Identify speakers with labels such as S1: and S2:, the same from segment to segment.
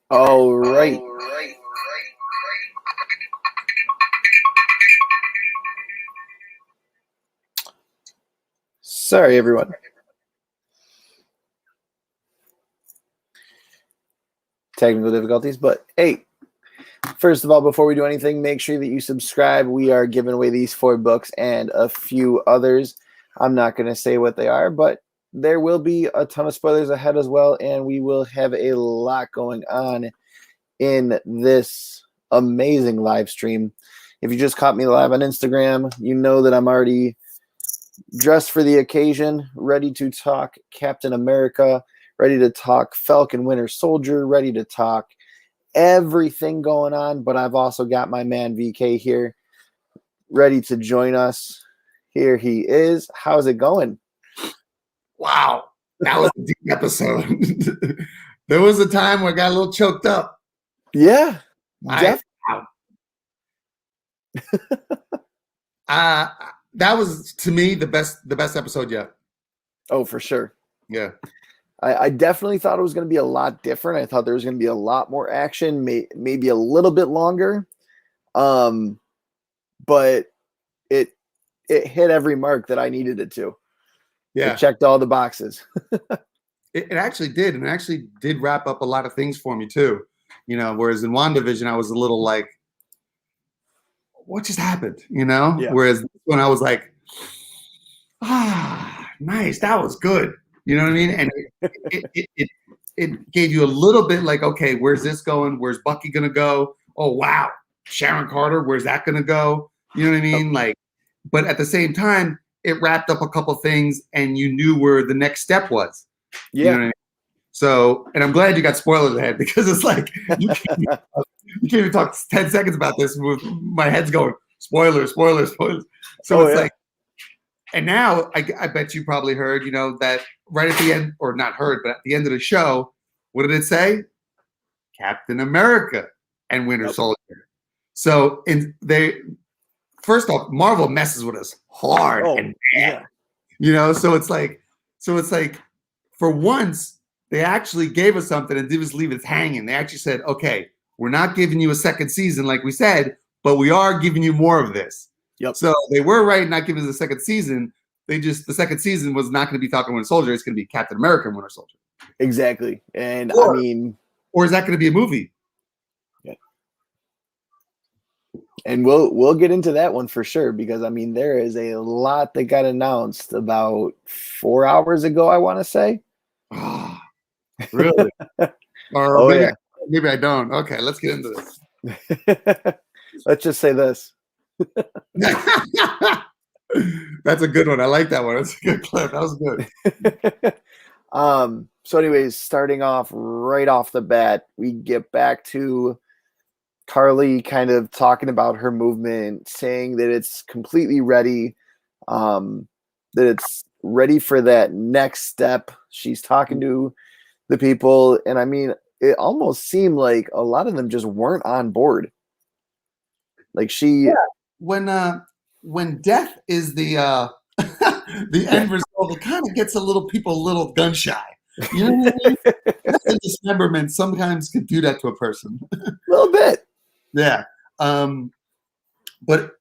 S1: All right. Sorry, everyone. Technical difficulties, but hey, first of all, before we do anything, make sure that you subscribe. We are giving away these 4 books and a few others. I'm not going to say what they are, but there will be a ton of spoilers ahead as well, and we will have a lot going on in this amazing live stream. If you just caught me live on Instagram, you know that I'm already dressed for the occasion, ready to talk Captain America, ready to talk Falcon Winter Soldier, ready to talk everything going on. But I've also got my man VK here, ready to join us. Here he is. How's it going?
S2: Wow, that was a deep episode. There was a time where I got a little choked up.
S1: Yeah,
S2: That was, to me, the best episode yet.
S1: Oh, for sure.
S2: Yeah.
S1: I definitely thought it was going to be a lot different. I thought there was going to be a lot more action, maybe a little bit longer. But it hit every mark that I needed it to.
S2: Yeah.
S1: It checked all the boxes.
S2: It actually did. And it actually did wrap up a lot of things for me too. You know, whereas in WandaVision, I was a little like, what just happened? You know?
S1: Yeah.
S2: Whereas when I was like, nice, that was good. You know what I mean? And it gave you a little bit like, okay, where's this going? Where's Bucky gonna go? Oh wow, Sharon Carter, where's that gonna go? You know what I mean? Like, but at the same time, it wrapped up a couple things, and you knew where the next step was.
S1: Yeah.
S2: You know what I mean? So, and I'm glad you got spoilers ahead, because it's like you can't even talk 10 seconds about this with my head's going spoilers. So it's like. And now I bet you probably heard, you know, that right at the end, or not heard, but at the end of the show, what did it say? Captain America and Winter Soldier. So first off, Marvel messes with us hard and bad. You know, so it's like for once they actually gave us something and didn't just leave it hanging. They actually said, okay, we're not giving you a second season like we said, but we are giving you more of this.
S1: Yep.
S2: So they were right not giving us a second season. The second season was not going to be Falcon Winter Soldier. It's going to be Captain America and Winter Soldier.
S1: Exactly. And
S2: or is that going to be a movie?
S1: Yeah. And we'll get into that one for sure, because I mean there is a lot that got announced about 4 hours ago, I want to say.
S2: Oh, really? Or maybe I don't. Okay, let's get into this.
S1: Let's just say this.
S2: That's a good one. I like that one. That's a good clip. That was good.
S1: So anyways, starting off right off the bat, we get back to Carly kind of talking about her movement, saying that it's completely ready, that it's ready for that next step. She's talking to the people, and I mean, it almost seemed like a lot of them just weren't on board. Like
S2: when death is the the end result, it kind of gets people a little gun shy. You know what I mean? Death and dismemberment sometimes can do that to a person.
S1: A little bit.
S2: Yeah. But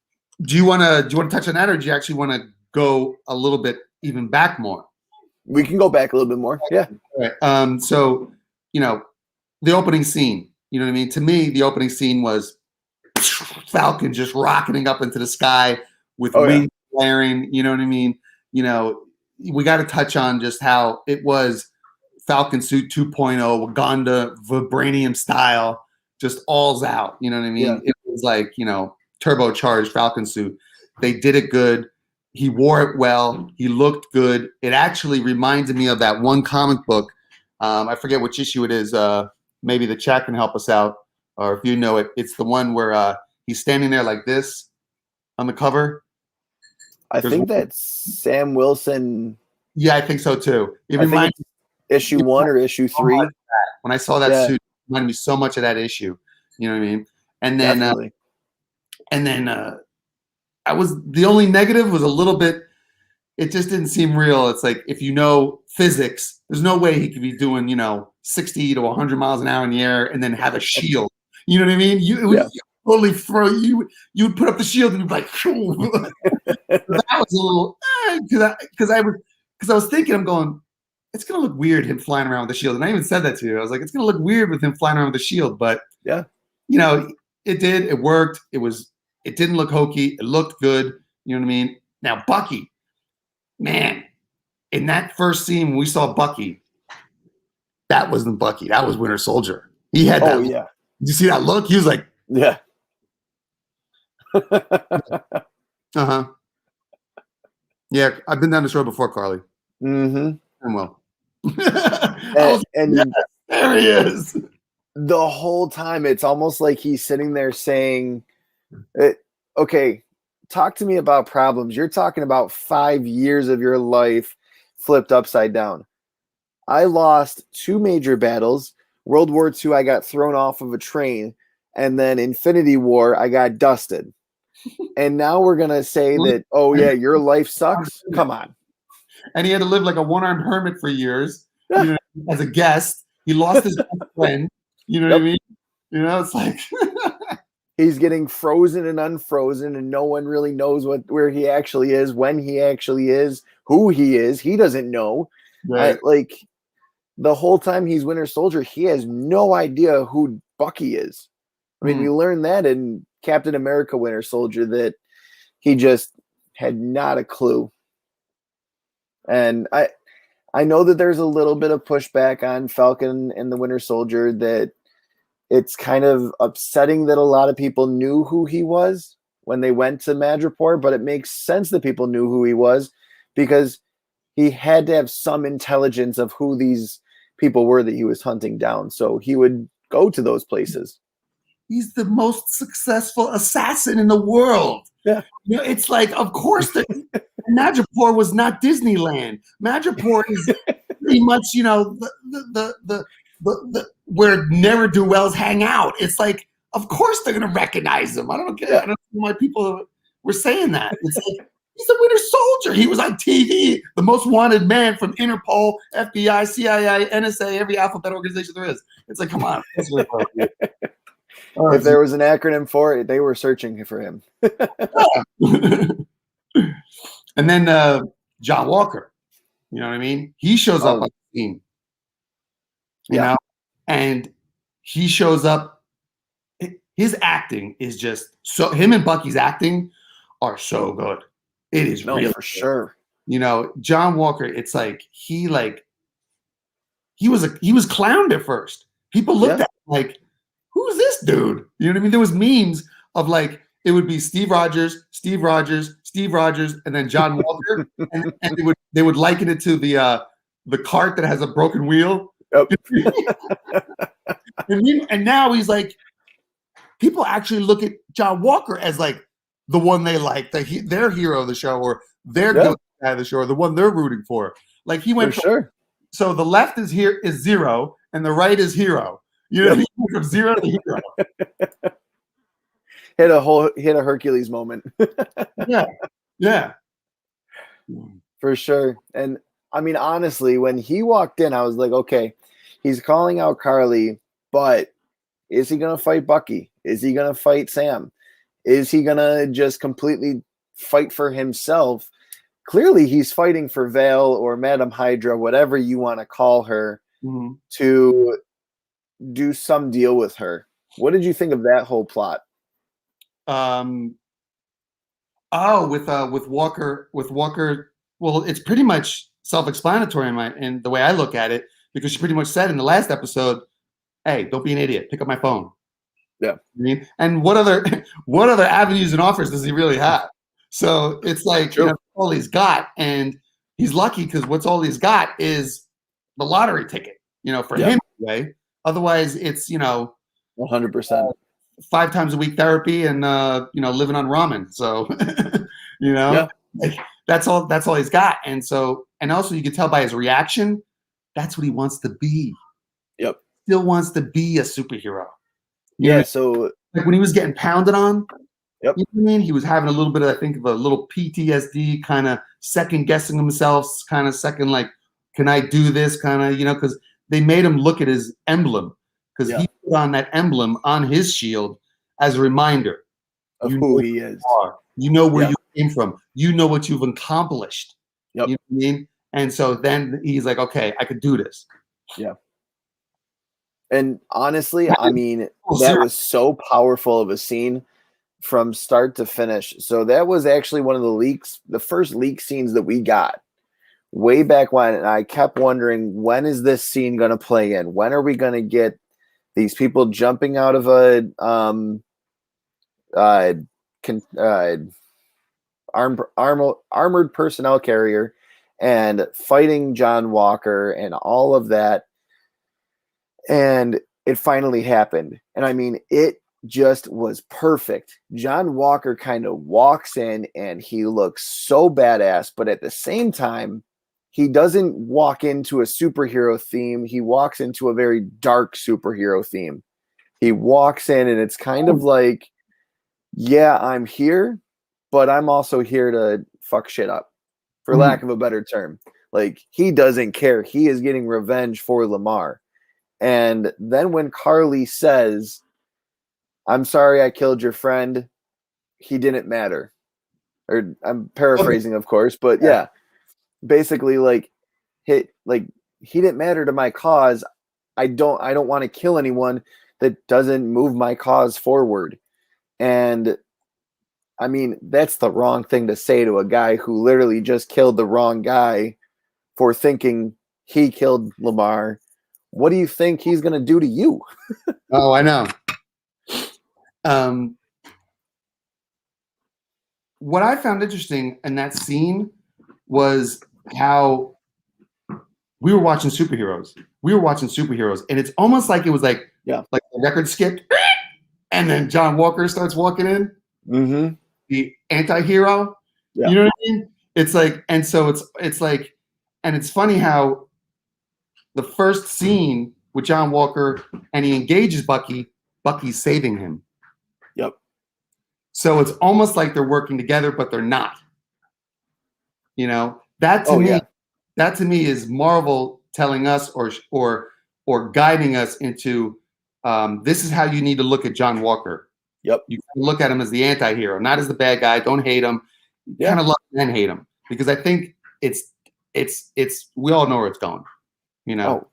S2: do you want to touch on that, or do you actually want to go a little bit even back more?
S1: We can go back a little bit more. Yeah.
S2: All right. So, you know, the opening scene, you know what I mean? To me, the opening scene was Falcon just rocketing up into the sky with wings flaring, you know what I mean? You know, we got to touch on just how it was Falcon Suit 2.0, Wakanda, Vibranium style, just all's out, you know what I mean? Yeah. It was like, you know, turbocharged Falcon Suit. They did it good. He wore it well. He looked good. It actually reminded me of that one comic book. I forget which issue it is. Maybe the chat can help us out. Or if you know it, it's the one where he's standing there like this on the cover.
S1: I think that's Sam Wilson.
S2: Yeah, I think so too. It reminds me
S1: issue 1 or issue 3.
S2: When I saw that suit, it reminded me so much of that issue. You know what I mean? And then I was, the only negative was a little bit, it just didn't seem real. It's like, if you know physics, there's no way he could be doing, you know, 60 to 100 miles an hour in the air and then have a shield. You know what I mean? You would totally throw you would put up the shield and you'd be like, that was a little because I was thinking, I'm going, it's gonna look weird him flying around with the shield. And I even said that to you. I was like, it's gonna look weird with him flying around with the shield, but
S1: yeah,
S2: you know, it worked. It didn't look hokey, it looked good. You know what I mean? Now Bucky, man, in that first scene when we saw Bucky, that wasn't Bucky, that was Winter Soldier. He had that.
S1: Yeah.
S2: Did you see that look? He was like,
S1: yeah.
S2: uh-huh. Yeah, I've been down this road before, Carly.
S1: Mm-hmm.
S2: And well.
S1: and
S2: there he is.
S1: The whole time, it's almost like he's sitting there saying, okay, talk to me about problems. You're talking about 5 years of your life flipped upside down. I lost 2 major battles. World War II, I got thrown off of a train. And then Infinity War, I got dusted. And now we're going to say that, oh, yeah, your life sucks? Come on.
S2: And he had to live like a one-armed hermit for years, you know, as a guest. He lost his best friend. You know what I mean? You know, it's like
S1: he's getting frozen and unfrozen, and no one really knows where he actually is, when he actually is, who he is. He doesn't know.
S2: right.
S1: Like the whole time he's Winter Soldier, he has no idea who Bucky is. I mean, we learned that in Captain America Winter Soldier that he just had not a clue. And I know that there's a little bit of pushback on Falcon and the Winter Soldier, that it's kind of upsetting that a lot of people knew who he was when they went to Madripoor, but it makes sense that people knew who he was because he had to have some intelligence of who these people were that he was hunting down. So he would go to those places.
S2: He's the most successful assassin in the world.
S1: Yeah.
S2: You know, it's like, of course, Madripoor was not Disneyland. Madripoor is pretty much, you know, the where ne'er-do-wells hang out. It's like, of course they're gonna recognize him. I don't care. I don't know why people were saying that. It's like, he's the Winter Soldier. He was on TV, the most wanted man from Interpol, FBI, CIA, NSA, every alphabet organization there is. It's like, come on.
S1: If there was an acronym for it, they were searching for him.
S2: And then John Walker, you know what I mean? He shows up on the scene, you know, and he shows up. His acting is just so. Him and Bucky's acting are so good. It is really
S1: for sure.
S2: You know, John Walker. It's like he was clowned at first. People looked at him like, who's this dude? You know what I mean? There was memes of like, it would be Steve Rogers, and then John Walker, and they would liken it to the cart that has a broken wheel.
S1: Yep.
S2: And now he's like, people actually look at John Walker as like the one they like, their hero of the show, or their good guy of the show, or the one they're rooting for. Like he went so the left is 0 and the right is hero. You know, he went from 0 to hero.
S1: Hit a Hercules moment.
S2: Yeah.
S1: For sure. And I mean, honestly, when he walked in, I was like, okay, he's calling out Carly, but is he going to fight Bucky? Is he going to fight Sam? Is he going to just completely fight for himself? Clearly, he's fighting for Vale or Madam Hydra, whatever you want to call her, to do some deal with her. What did you think of that whole plot?
S2: With Walker, well, it's pretty much self-explanatory in the way I look at it, because she pretty much said in the last episode, "Hey, don't be an idiot. Pick up my phone."
S1: Yeah.
S2: I mean, and what other avenues and offers does he really have? So it's like, you know, all he's got, and he's lucky because what's all he's got is the lottery ticket, you know, for him anyway. Otherwise, it's, you know,
S1: 100%.
S2: 5 times a week therapy and you know, living on ramen. So you know, like, that's all he's got. And so, and also you can tell by his reaction, that's what he wants to be.
S1: Yep.
S2: Still wants to be a superhero.
S1: Yeah. So
S2: like when he was getting pounded on,
S1: you know
S2: what I mean? He was having a little bit of, I think, of a little PTSD, kind of second guessing himself, kind of second, like, can I do this? Kind of, you know, because they made him look at his emblem because
S1: Yeah.
S2: he put on that emblem on his shield as a reminder
S1: Of
S2: you
S1: who
S2: know
S1: he is.
S2: you are. You know where
S1: Yeah.
S2: you came from. You know what you've accomplished.
S1: Yep.
S2: You know what I mean? And so then he's like, okay, I could do this.
S1: Yeah. And honestly, I mean,
S2: Oh,
S1: that
S2: sure.
S1: was so powerful of a scene from start to finish. So that was actually one of the leaks, the first leak scenes that we got way back when. And I kept wondering, when is this scene going to play in? When are we going to get these people jumping out of a armored personnel carrier and fighting John Walker and all of that? And it finally happened. And I mean, it just was perfect. John Walker kind of walks in and he looks so badass, but at the same time, he doesn't walk into a superhero theme. He walks into a very dark superhero theme. He walks in and it's kind of like, yeah, I'm here, but I'm also here to fuck shit up, for lack of a better term. Like, he doesn't care. He is getting revenge for Lamar. And then when Carly says, I'm sorry I killed your friend, he didn't matter. Or I'm paraphrasing, of course, but yeah. Basically, like, he didn't matter to my cause. I don't want to kill anyone that doesn't move my cause forward. And I mean, that's the wrong thing to say to a guy who literally just killed the wrong guy for thinking he killed Lamar. What do you think he's going to do to you?
S2: Oh, I know. What I found interesting in that scene was how we were watching superheroes. And it's almost like it was like the record skipped, and then John Walker starts walking in, the anti-hero.
S1: Yeah.
S2: You know what I mean? It's like, and so it's like, and it's funny how the first scene with John Walker and he engages Bucky, Bucky's saving him.
S1: Yep.
S2: So it's almost like they're working together, but they're not. You know, that to me is Marvel telling us or guiding us into this is how you need to look at John Walker.
S1: Yep.
S2: You can look at him as the anti-hero, not as the bad guy. Don't hate him. Kind of love him and hate him, because I think it's we all know where it's going. You know,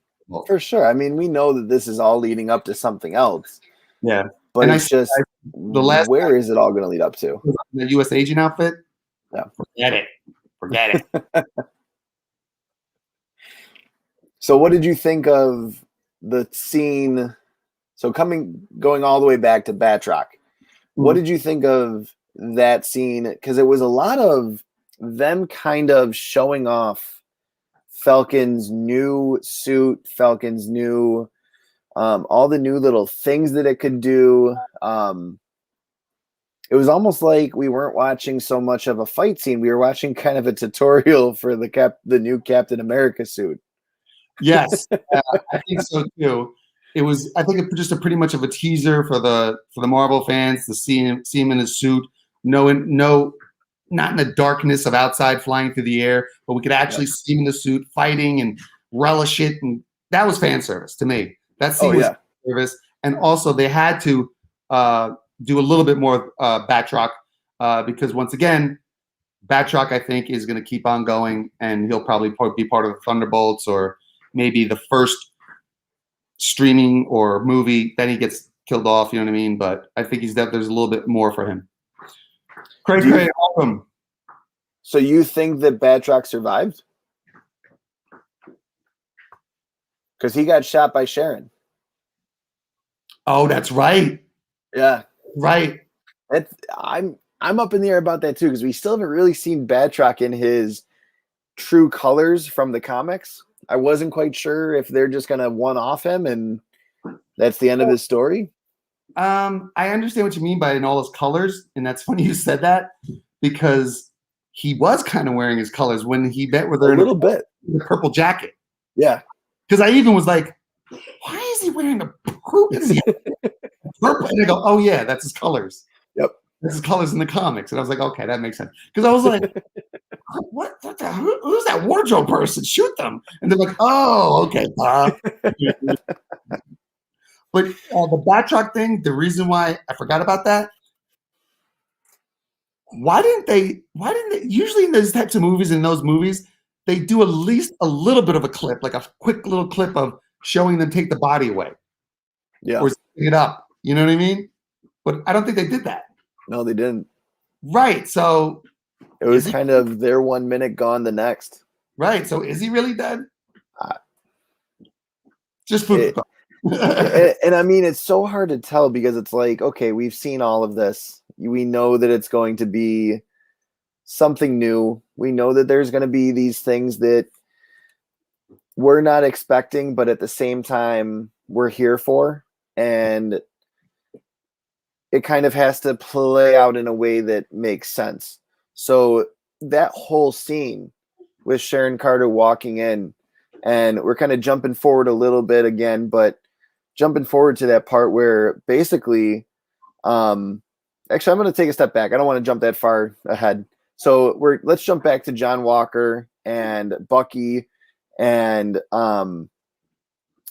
S1: for sure. I mean, we know that this is all leading up to something else.
S2: Yeah,
S1: but it's just where is it all going to lead up to?
S2: The U.S. agent outfit.
S1: Yeah,
S2: forget it.
S1: So, what did you think of the scene? So, going all the way back to Batroc, what did you think of that scene? Because it was a lot of them kind of showing off Falcon's new suit, Falcon's new, all the new little things that it could do. It was almost like we weren't watching so much of a fight scene. We were watching kind of a tutorial for the new Captain America suit.
S2: Yes, I think so too. It was, I think, just pretty much of a teaser for the Marvel fans to see him in his suit. Not in the darkness of outside flying through the air, but we could actually see him in the suit fighting and relish it, and that was fan service to me. That scene was fan service, and also they had to do a little bit more Batroc because once again, Batroc I think is going to keep on going, and he'll probably be part of the Thunderbolts or maybe the first streaming or movie. Then he gets killed off. You know what I mean? But I think there's a little bit more for him. Craig, welcome.
S1: So you think that Batroc survived? Because he got shot by Sharon.
S2: Oh, that's right.
S1: Yeah,
S2: right.
S1: I'm up in the air about that too, because we still haven't really seen Batroc in his true colors from the comics. I wasn't quite sure if they're just gonna one-off him and that's the end of his story.
S2: I understand what you mean by in all his colors, and that's funny you said that because he was kind of wearing his colors when he met with her
S1: a little bit.
S2: The purple jacket.
S1: Yeah,
S2: because I even was like, "Why is he wearing a purple?" And I go, "Oh yeah, that's his colors."
S1: Yep,
S2: that's his colors in the comics. And I was like, "Okay, that makes sense." Because I was like, who's that wardrobe person? Shoot them. And they're like, oh, okay, Bob. But the Batroc thing, the reason why I forgot about that, why didn't they, usually in those types of movies, they do at least a little bit of a clip, like a quick little clip of showing them take the body away.
S1: Yeah.
S2: Or setting it up. You know what I mean? But I don't think they did that.
S1: No, they didn't.
S2: Right. So
S1: it was kind of their 1 minute gone the next.
S2: Right. So is he really dead? Just
S1: food. And I mean, it's so hard to tell because it's like, okay, we've seen all of this. We know that it's going to be something new. We know that there's going to be these things that we're not expecting, but at the same time, we're here for. And it kind of has to play out in a way that makes sense. So that whole scene with Sharon Carter walking in, and we're kind of jumping forward a little bit again, but jumping forward to that part where basically, actually, I'm going to take a step back. I don't want to jump that far ahead. So let's jump back to John Walker and Bucky and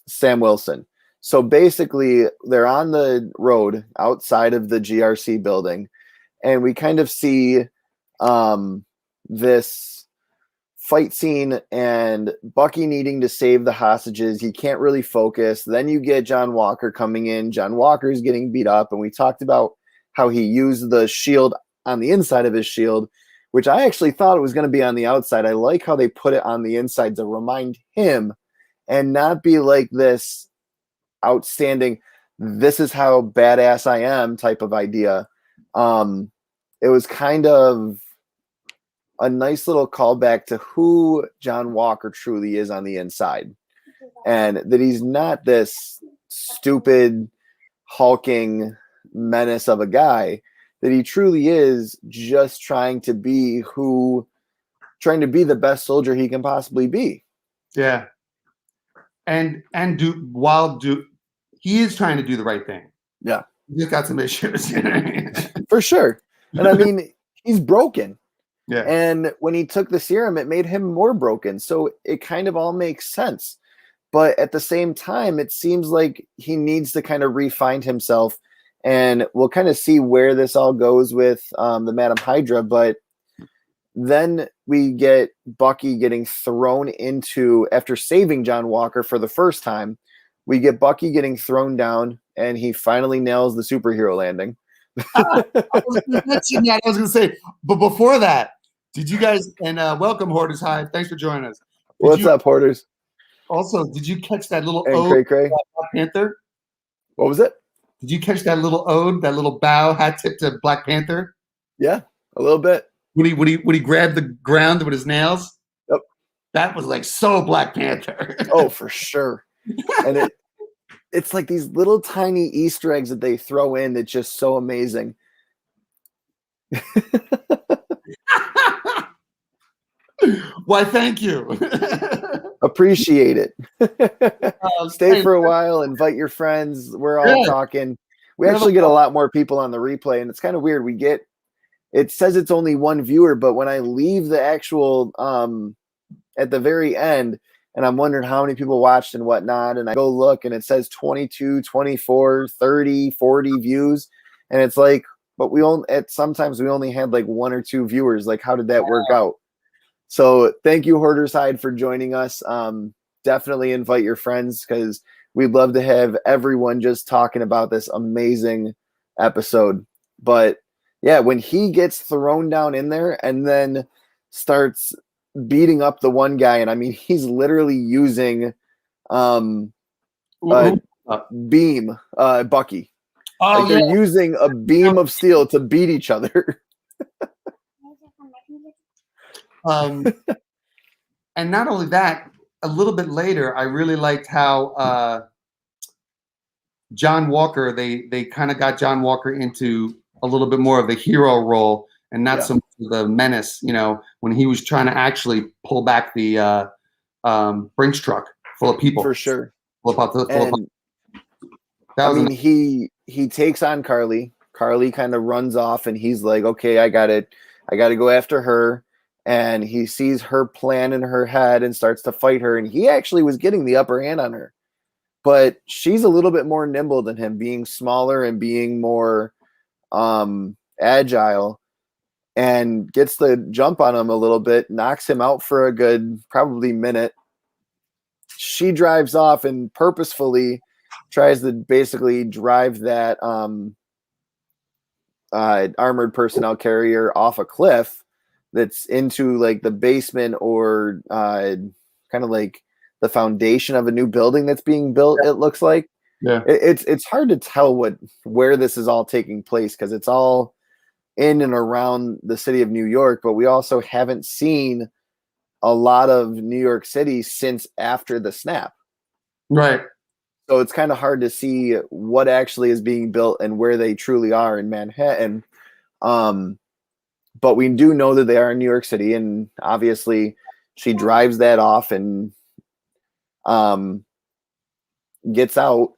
S1: Sam Wilson. So basically, they're on the road outside of the GRC building, and we kind of see this fight scene and Bucky needing to save the hostages. He can't really focus. Then you get John Walker coming in. John Walker's getting beat up, and we talked about how he used the shield on the inside of his shield, which I actually thought it was going to be on the outside. I like how they put it on the inside to remind him and not be like this outstanding, this is how badass I am type of idea. It was kind of a nice little callback to who John Walker truly is on the inside, and that he's not this stupid hulking menace of a guy, that he truly is just trying to be the best soldier he can possibly be.
S2: Yeah. And he is trying to do the right thing.
S1: Yeah.
S2: He's got some issues.
S1: For sure. And I mean, he's broken.
S2: Yeah.
S1: And when he took the serum, it made him more broken. So it kind of all makes sense. But at the same time, it seems like he needs to kind of refine himself. And we'll kind of see where this all goes with the Madam Hydra. But then we get Bucky getting thrown into, after saving John Walker for the first time, we get Bucky getting thrown down, and he finally nails the superhero landing.
S2: I was going to say, but before that, did you guys, and welcome, Hoarders Hive. Thanks for joining us.
S1: What's up, Hoarders?
S2: Also, did you catch that little
S1: and
S2: ode
S1: Cray.
S2: to Black Panther?
S1: What was it?
S2: Did you catch that little ode, that little bow, hat tip to Black Panther?
S1: Yeah, a little bit.
S2: When he grabbed the ground with his nails?
S1: Yep.
S2: That was like so Black Panther.
S1: Oh, for sure. And it's like these little tiny Easter eggs that they throw in that's just so amazing.
S2: Why, thank you.
S1: Appreciate it. Stay for a while, invite your friends. We're all talking. We actually get a lot more people on the replay, and it's kind of weird. It says it's only one viewer, but when I leave the actual at the very end, and I'm wondering how many people watched and whatnot, and I go look, and it says 22, 24, 30, 40 views, and it's like, but sometimes we only had like 1 or 2 viewers. Like, how did that work out? So thank you, Hoarders Hide, for joining us. Definitely invite your friends, because we'd love to have everyone just talking about this amazing episode. But yeah, when he gets thrown down in there and then starts beating up the one guy, and I mean, he's literally using beam, Bucky.
S2: Oh,
S1: like they're using a beam of steel to beat each other.
S2: And not only that, a little bit later, I really liked how John Walker, they kind of got John Walker into a little bit more of the hero role and not so much of the menace, when he was trying to actually pull back the Brinks truck full of people.
S1: For sure. He takes on Carly. Carly kind of runs off, and he's like, okay, I got to go after her. and he sees her plan in her head and starts to fight her. And he actually was getting the upper hand on her, but she's a little bit more nimble than him, being smaller and being more agile, and gets the jump on him a little bit, knocks him out for a good probably minute. She drives off and purposefully tries to basically drive that armored personnel carrier off a cliff that's into like the basement or kind of like the foundation of a new building that's being built. It looks like.
S2: Yeah.
S1: It's hard to tell where this is all taking place, because it's all in and around the city of New York, but we also haven't seen a lot of New York City since after the snap.
S2: Right.
S1: So it's kind of hard to see what actually is being built and where they truly are in Manhattan. But we do know that they are in New York City, and obviously she drives that off and gets out.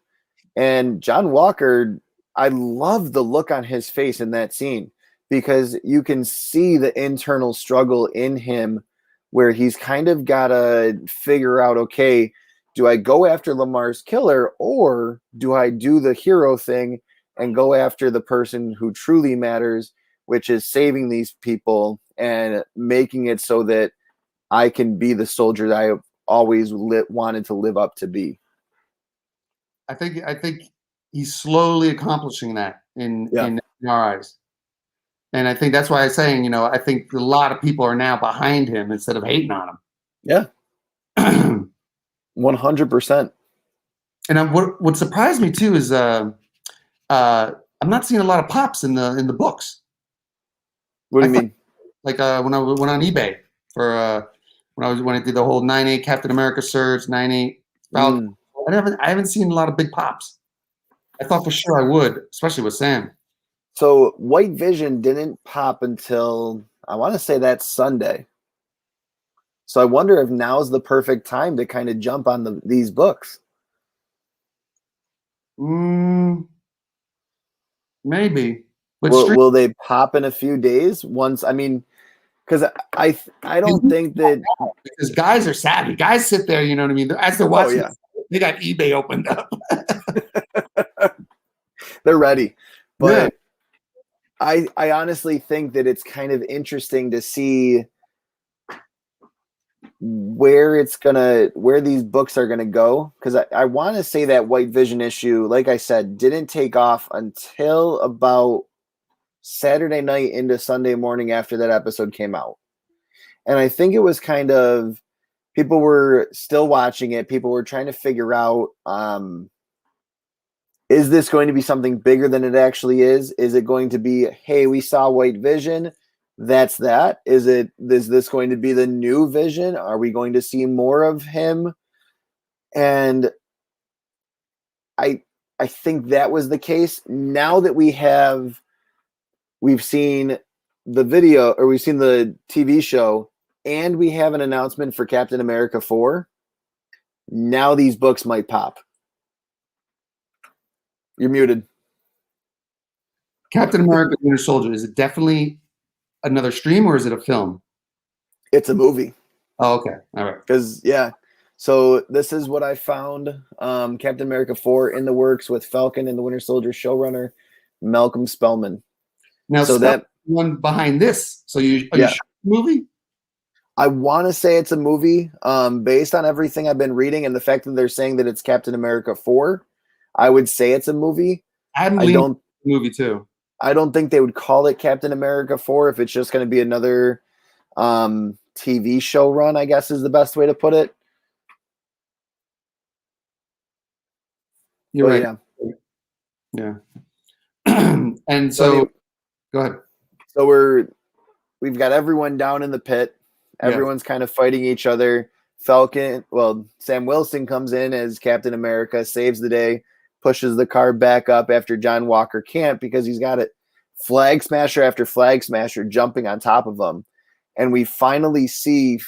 S1: And John Walker, I love the look on his face in that scene, because you can see the internal struggle in him where he's kind of got to figure out, okay, do I go after Lamar's killer, or do I do the hero thing and go after the person who truly matters, which is saving these people and making it so that I can be the soldier that I always wanted to live up to be.
S2: I think he's slowly accomplishing that in our eyes. And I think that's why I'm saying, I think a lot of people are now behind him instead of hating on him.
S1: Yeah. 100%.
S2: And what surprised me too is I'm not seeing a lot of pops in the books.
S1: What do you mean?
S2: Like when I went on eBay for when I did the whole 9/8 Captain America Surge, 9/8 Falcon. I haven't seen a lot of big pops. I thought for sure I would, especially with Sam.
S1: So White Vision didn't pop until, I want to say, that's Sunday. So I wonder if now's the perfect time to kind of jump on these books.
S2: Maybe. But
S1: will they pop in a few days? Once, I mean, because I don't think that,
S2: because guys are savvy. Guys sit there, you know what I mean? As they're watching, they got eBay opened up.
S1: They're ready. But I honestly think that it's kind of interesting to see where these books are gonna go, because I want to say that White Vision issue, like I said, didn't take off until about Saturday night into Sunday morning after that episode came out. And I think it was kind of, people were still watching it. People were trying to figure out, is this going to be something bigger than it actually is? Is it going to be, hey, we saw White Vision, that's that? Is this going to be the new Vision? Are we going to see more of him? And I think that was the case. Now that we've seen the video, or we've seen the TV show, and we have an announcement for Captain America 4, now these books might pop. You're muted.
S2: Captain America Winter Soldier, is it definitely another stream, or is it a film?
S1: It's a movie.
S2: Oh, okay. All right.
S1: Because, so this is what I found. Captain America 4 in the works with Falcon and the Winter Soldier showrunner Malcolm Spellman.
S2: Now, so that one behind this. So are you sure it's a movie?
S1: I want to say it's a movie. Based on everything I've been reading and the fact that they're saying that it's Captain America 4, I would say it's a movie.
S2: I don't movie too.
S1: I don't think they would call it Captain America 4 if it's just going to be another TV show run, I guess is the best way to put it.
S2: You're right. Yeah. And so go ahead.
S1: So we've got everyone down in the pit. Everyone's kind of fighting each other. Sam Wilson comes in as Captain America, saves the day, pushes the car back up after John Walker can't, because he's got it flag smasher after flag smasher jumping on top of him. And we finally see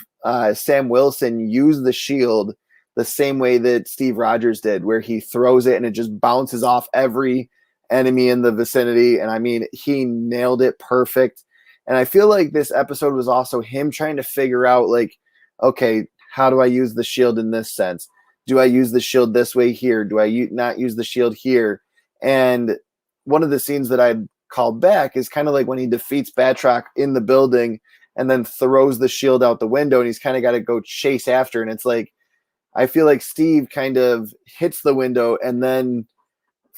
S1: Sam Wilson use the shield the same way that Steve Rogers did, where he throws it and it just bounces off every enemy in the vicinity. And I mean, he nailed it perfect. And I feel like this episode was also him trying to figure out, like, okay, how do I use the shield in this sense? Do I use the shield this way here? Do I not use the shield here? And one of the scenes that I called back is kind of like when he defeats Batroc in the building and then throws the shield out the window, and he's kind of got to go chase after. And it's like, I feel like Steve kind of hits the window and then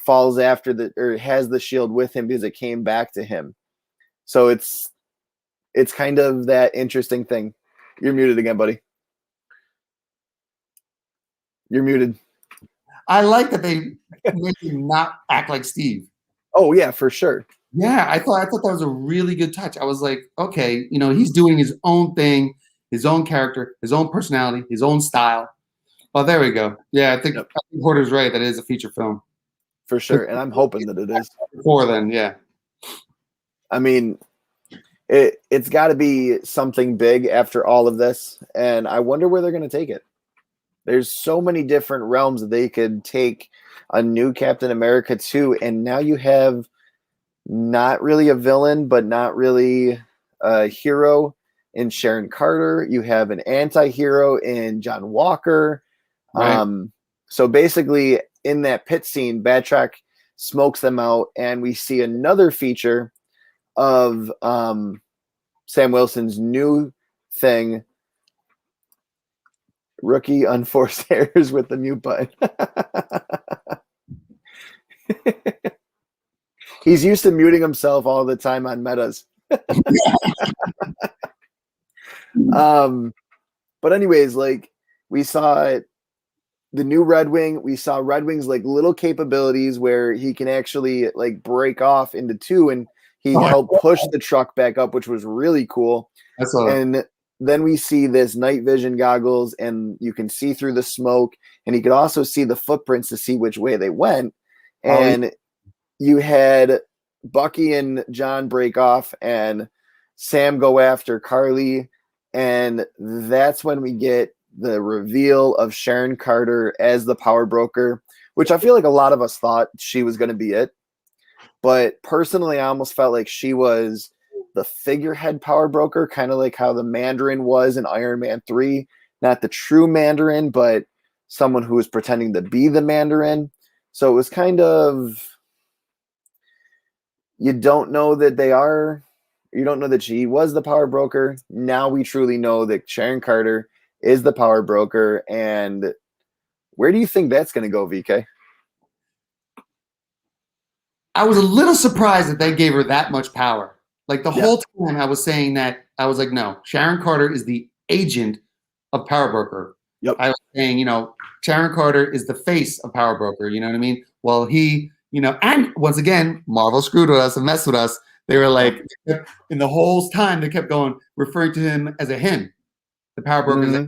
S1: falls after or has the shield with him because it came back to him. So it's kind of that interesting thing. You're muted again, buddy. You're muted.
S2: I like that they made him not act like Steve.
S1: Oh yeah, for sure.
S2: Yeah, I thought that was a really good touch. I was like, okay, he's doing his own thing, his own character, his own personality, his own style. Oh, there we go. Yeah, I think Hoarder's right. That is a feature film.
S1: For sure, and I'm hoping that it is.
S2: Before then, yeah.
S1: I mean, it's got to be something big after all of this, and I wonder where they're going to take it. There's so many different realms that they could take a new Captain America to, and now you have not really a villain, but not really a hero in Sharon Carter. You have an anti-hero in John Walker. Right. So basically, in that pit scene, Batroc smokes them out, and we see another feature of Sam Wilson's new thing, Rookie Unforced Errors with the mute button. He's used to muting himself all the time on metas. But anyways, like, we saw the new Red Wing. We saw Red Wing's like little capabilities where he can actually like break off into two, and he helped push the truck back up, which was really cool. And then we see this night vision goggles, and you can see through the smoke, and he could also see the footprints to see which way they went. And you had Bucky and John break off, and Sam go after Carly, and that's when we get the reveal of Sharon Carter as the power broker, which I feel like a lot of us thought she was going to be it. But personally, I almost felt like she was the figurehead power broker, kind of like how the Mandarin was in Iron Man 3. Not the true Mandarin, but someone who was pretending to be the Mandarin. So it was kind of, you don't know that she was the power broker. Now we truly know that Sharon Carter is the power broker. And where do you think that's going to go, VK?
S2: I was a little surprised that they gave her that much power. Like the whole time I was saying that, I was like, no, Sharon Carter is the agent of Power Broker.
S1: Yep.
S2: I was saying, Sharon Carter is the face of Power Broker. You know what I mean? Well, he, and once again, Marvel screwed with us and messed with us. They were like, in the whole time, they kept referring to him as a him, the Power Broker. Mm-hmm.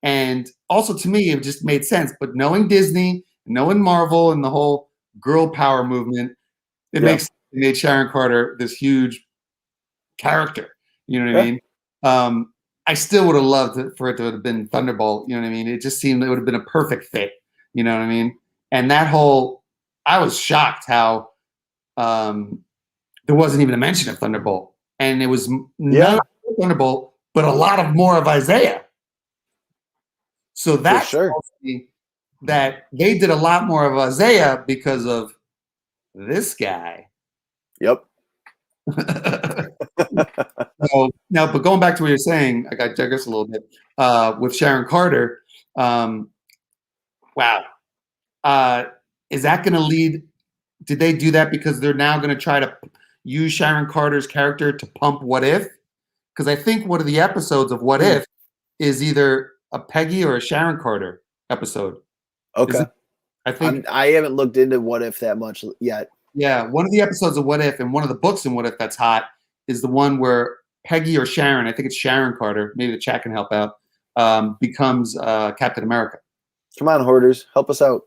S2: And also to me, it just made sense. But knowing Disney, knowing Marvel and the whole girl power movement, it made Sharon Carter this huge character. You know what I mean? I still would have loved for it to have been Thunderbolt. You know what I mean? It just seemed it would have been a perfect fit. You know what I mean? And that whole, I was shocked how there wasn't even a mention of Thunderbolt. And it was not Thunderbolt, but a lot of more of Isaiah. So that's that they did a lot more of Isaiah because of this guy.
S1: Yep.
S2: So, now, but going back to what you're saying, I got digress a little bit with Sharon Carter. Wow. Is that going to lead? Did they do that because they're now going to try to use Sharon Carter's character to pump What If? Because I think one of the episodes of What If is either a Peggy or a Sharon Carter episode.
S1: Okay. I haven't looked into What If that much yet.
S2: Yeah, one of the episodes of What If and one of the books in What If that's hot is the one where Peggy or Sharon, I think it's Sharon Carter, maybe the chat can help out, becomes Captain America.
S1: Come on, hoarders, help us out.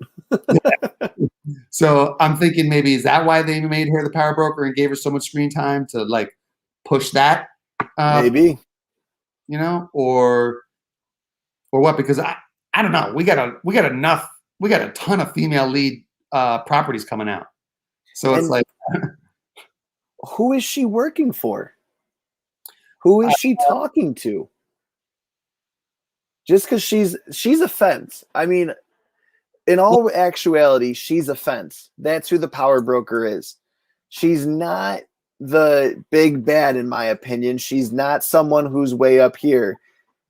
S2: So I'm thinking maybe is that why they made her the power broker and gave her so much screen time to like push that?
S1: Maybe.
S2: Or what? Because I don't know. We got a ton of female lead properties coming out. So it's like,
S1: who is she working for? Who is she talking to? Just because she's a fence. I mean, in all actuality, she's a fence. That's who the power broker is. She's not the big bad, in my opinion. She's not someone who's way up here.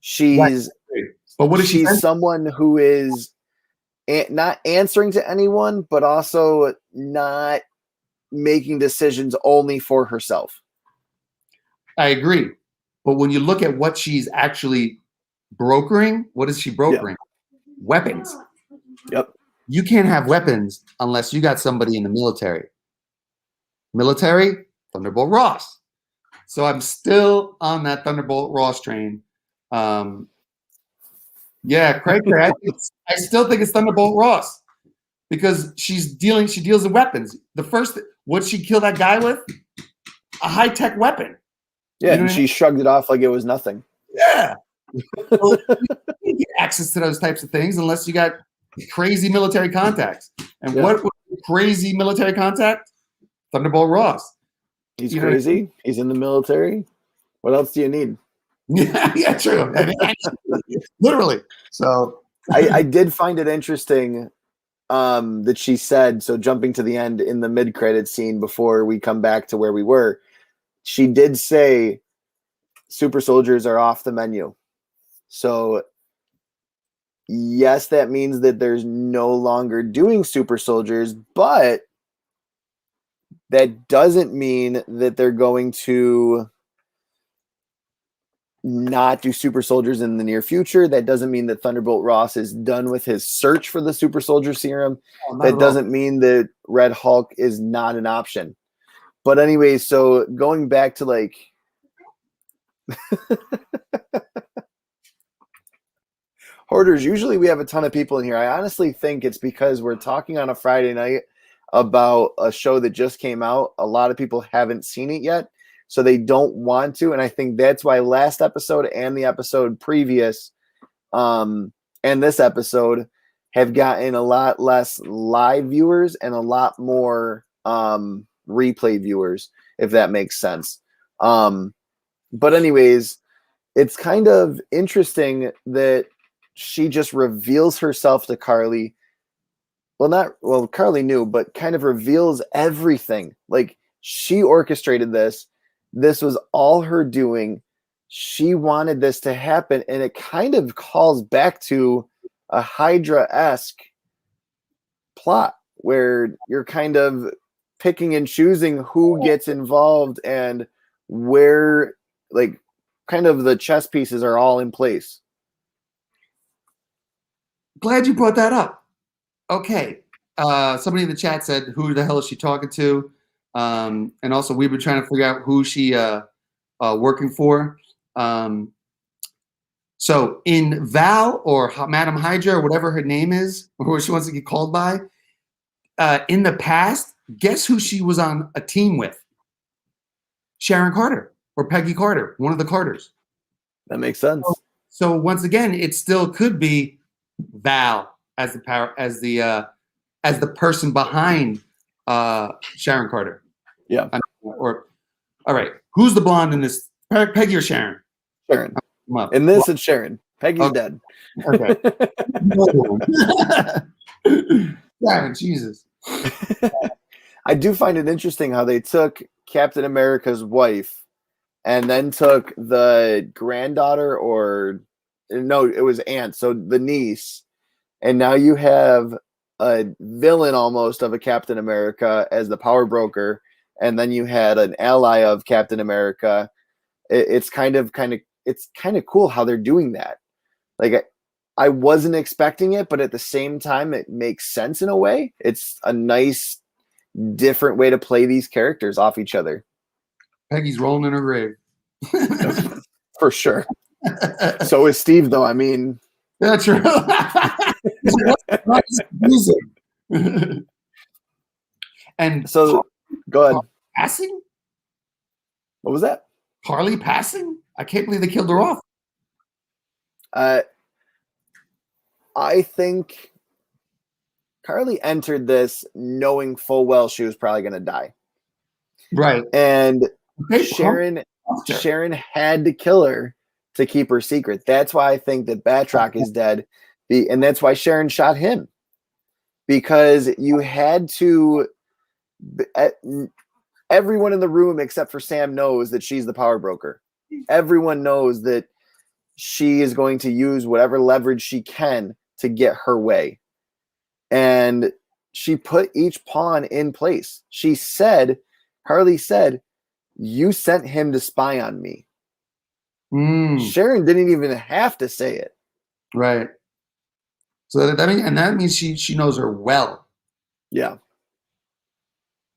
S1: She's
S2: But what is she?
S1: She's someone who is not answering to anyone, but also not making decisions only for herself.
S2: I agree. But when you look at what she's actually brokering, what is she brokering? Yeah. Weapons.
S1: Yep.
S2: You can't have weapons unless you got somebody in the military. Military, Thunderbolt Ross. So I'm still on that Thunderbolt Ross train. Yeah, Craig, I still think it's Thunderbolt Ross because she deals in weapons. What'd she kill that guy with? A high-tech weapon.
S1: Yeah, and she shrugged it off like it was nothing.
S2: Yeah. Well, you get access to those types of things unless you got crazy military contacts. And what was crazy military contact? Thunderbolt Ross.
S1: He's crazy. He's in the military. What else do you need?
S2: Yeah, true. I mean, literally. So
S1: I did find it interesting that she said, so jumping to the end in the mid-credit scene before we come back to where we were, she did say super soldiers are off the menu. So yes, that means that there's no longer doing super soldiers, but that doesn't mean that they're going to not do super soldiers in the near future. That doesn't mean that Thunderbolt Ross is done with his search for the super soldier serum. That doesn't mean that Red Hulk is not an option. But anyways, so going back to like Hoarders, usually we have a ton of people in here. I honestly think it's because we're talking on a Friday night about a show that just came out. A lot of people haven't seen it yet, so they don't want to. And I think that's why last episode and the episode previous and this episode have gotten a lot less live viewers and a lot more replay viewers, if that makes sense. But anyways, it's kind of interesting that she just reveals herself to Carly. Well, Carly knew, but kind of reveals everything. Like, she orchestrated this. This was all her doing. She wanted this to happen, and it kind of calls back to a Hydra-esque plot where you're kind of picking and choosing who gets involved and where, like, kind of the chess pieces are all in place.
S2: Glad you brought that up. Okay. Somebody in the chat said, who the hell is she talking to? And also, we've been trying to figure out who she working for. So in Val or Madam Hydra or whatever her name is, or who she wants to get called by, in the past, guess who she was on a team with? Sharon Carter or Peggy Carter, one of the Carters.
S1: That makes sense.
S2: So once again, it still could be Val as the person behind Sharon Carter.
S1: Yeah.
S2: All right. Who's the blonde in this? Peggy or Sharon?
S1: Sharon. In this, it's Sharon. Peggy's dead.
S2: Okay. Sharon, Jesus.
S1: I do find it interesting how they took Captain America's wife and then took the granddaughter, or no, it was aunt, so the niece, and now you have a villain almost of a Captain America as the power broker, and then you had an ally of Captain America. It's kind of cool how they're doing that. Like, I wasn't expecting it, but at the same time, it makes sense in a way. It's a nice, different way to play these characters off each other.
S2: Peggy's rolling in her grave.
S1: For sure. So is Steve, though. I mean,
S2: that's true. And
S1: so, go ahead.
S2: Passing?
S1: What was that?
S2: Carly passing? I can't believe they killed her off.
S1: I think Carly entered this knowing full well she was probably going to die.
S2: Right.
S1: And Sharon Sharon had to kill her to keep her secret. That's why I think that Batroc is dead, and that's why Sharon shot him, because you had to. Everyone in the room except for Sam knows that she's the power broker. Everyone knows that she is going to use whatever leverage she can to get her way. And she put each pawn in place. Harley said, you sent him to spy on me. Sharon didn't even have to say it.
S2: Right. So that means she knows her well.
S1: Yeah.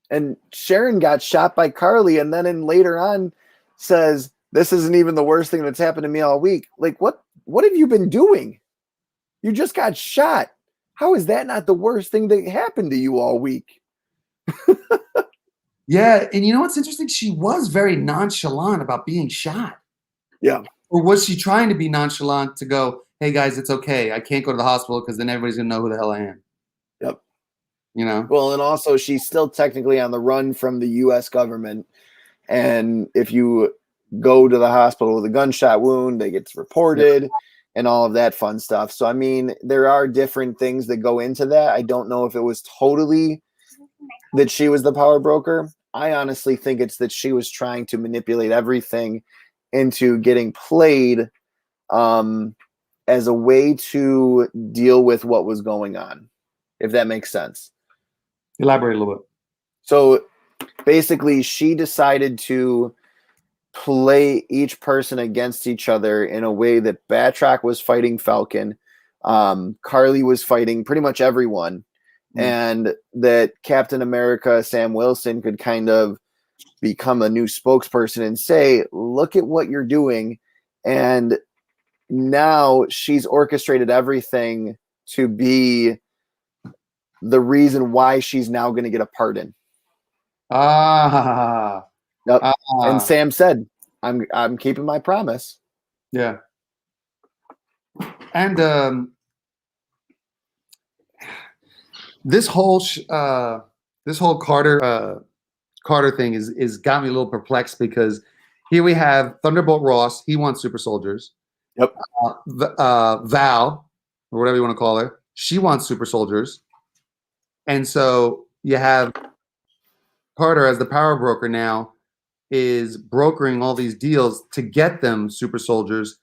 S1: And Sharon got shot by Carly, and then later on says, this isn't even the worst thing that's happened to me all week. Like, what have you been doing? You just got shot. How is that not the worst thing that happened to you all week?
S2: Yeah, and you know what's interesting? She was very nonchalant about being shot.
S1: Yeah.
S2: Or was she trying to be nonchalant to go, hey, guys, it's okay. I can't go to the hospital because then everybody's going to know who the hell I am.
S1: Yep.
S2: You know?
S1: Well, and also she's still technically on the run from the U.S. government. And if you go to the hospital with a gunshot wound, they get reported and all of that fun stuff. So, I mean, there are different things that go into that. I don't know if it was totally that she was the power broker. I honestly think it's that she was trying to manipulate everything into getting played as a way to deal with what was going on, if that makes sense.
S2: Elaborate a little bit.
S1: So basically, she decided to play each person against each other in a way that Batroc was fighting Falcon, Carly was fighting pretty much everyone, and that Captain America, Sam Wilson, could kind of become a new spokesperson and say, look at what you're doing. And now she's orchestrated everything to be the reason why she's now going to get a pardon. Yep. And Sam said, I'm keeping my promise.
S2: Yeah. And this whole Carter thing is got me a little perplexed, because here we have Thunderbolt Ross. He wants super soldiers.
S1: Yep.
S2: Val, or whatever you want to call her, she wants super soldiers. And so you have Carter as the power broker now is brokering all these deals to get them super soldiers.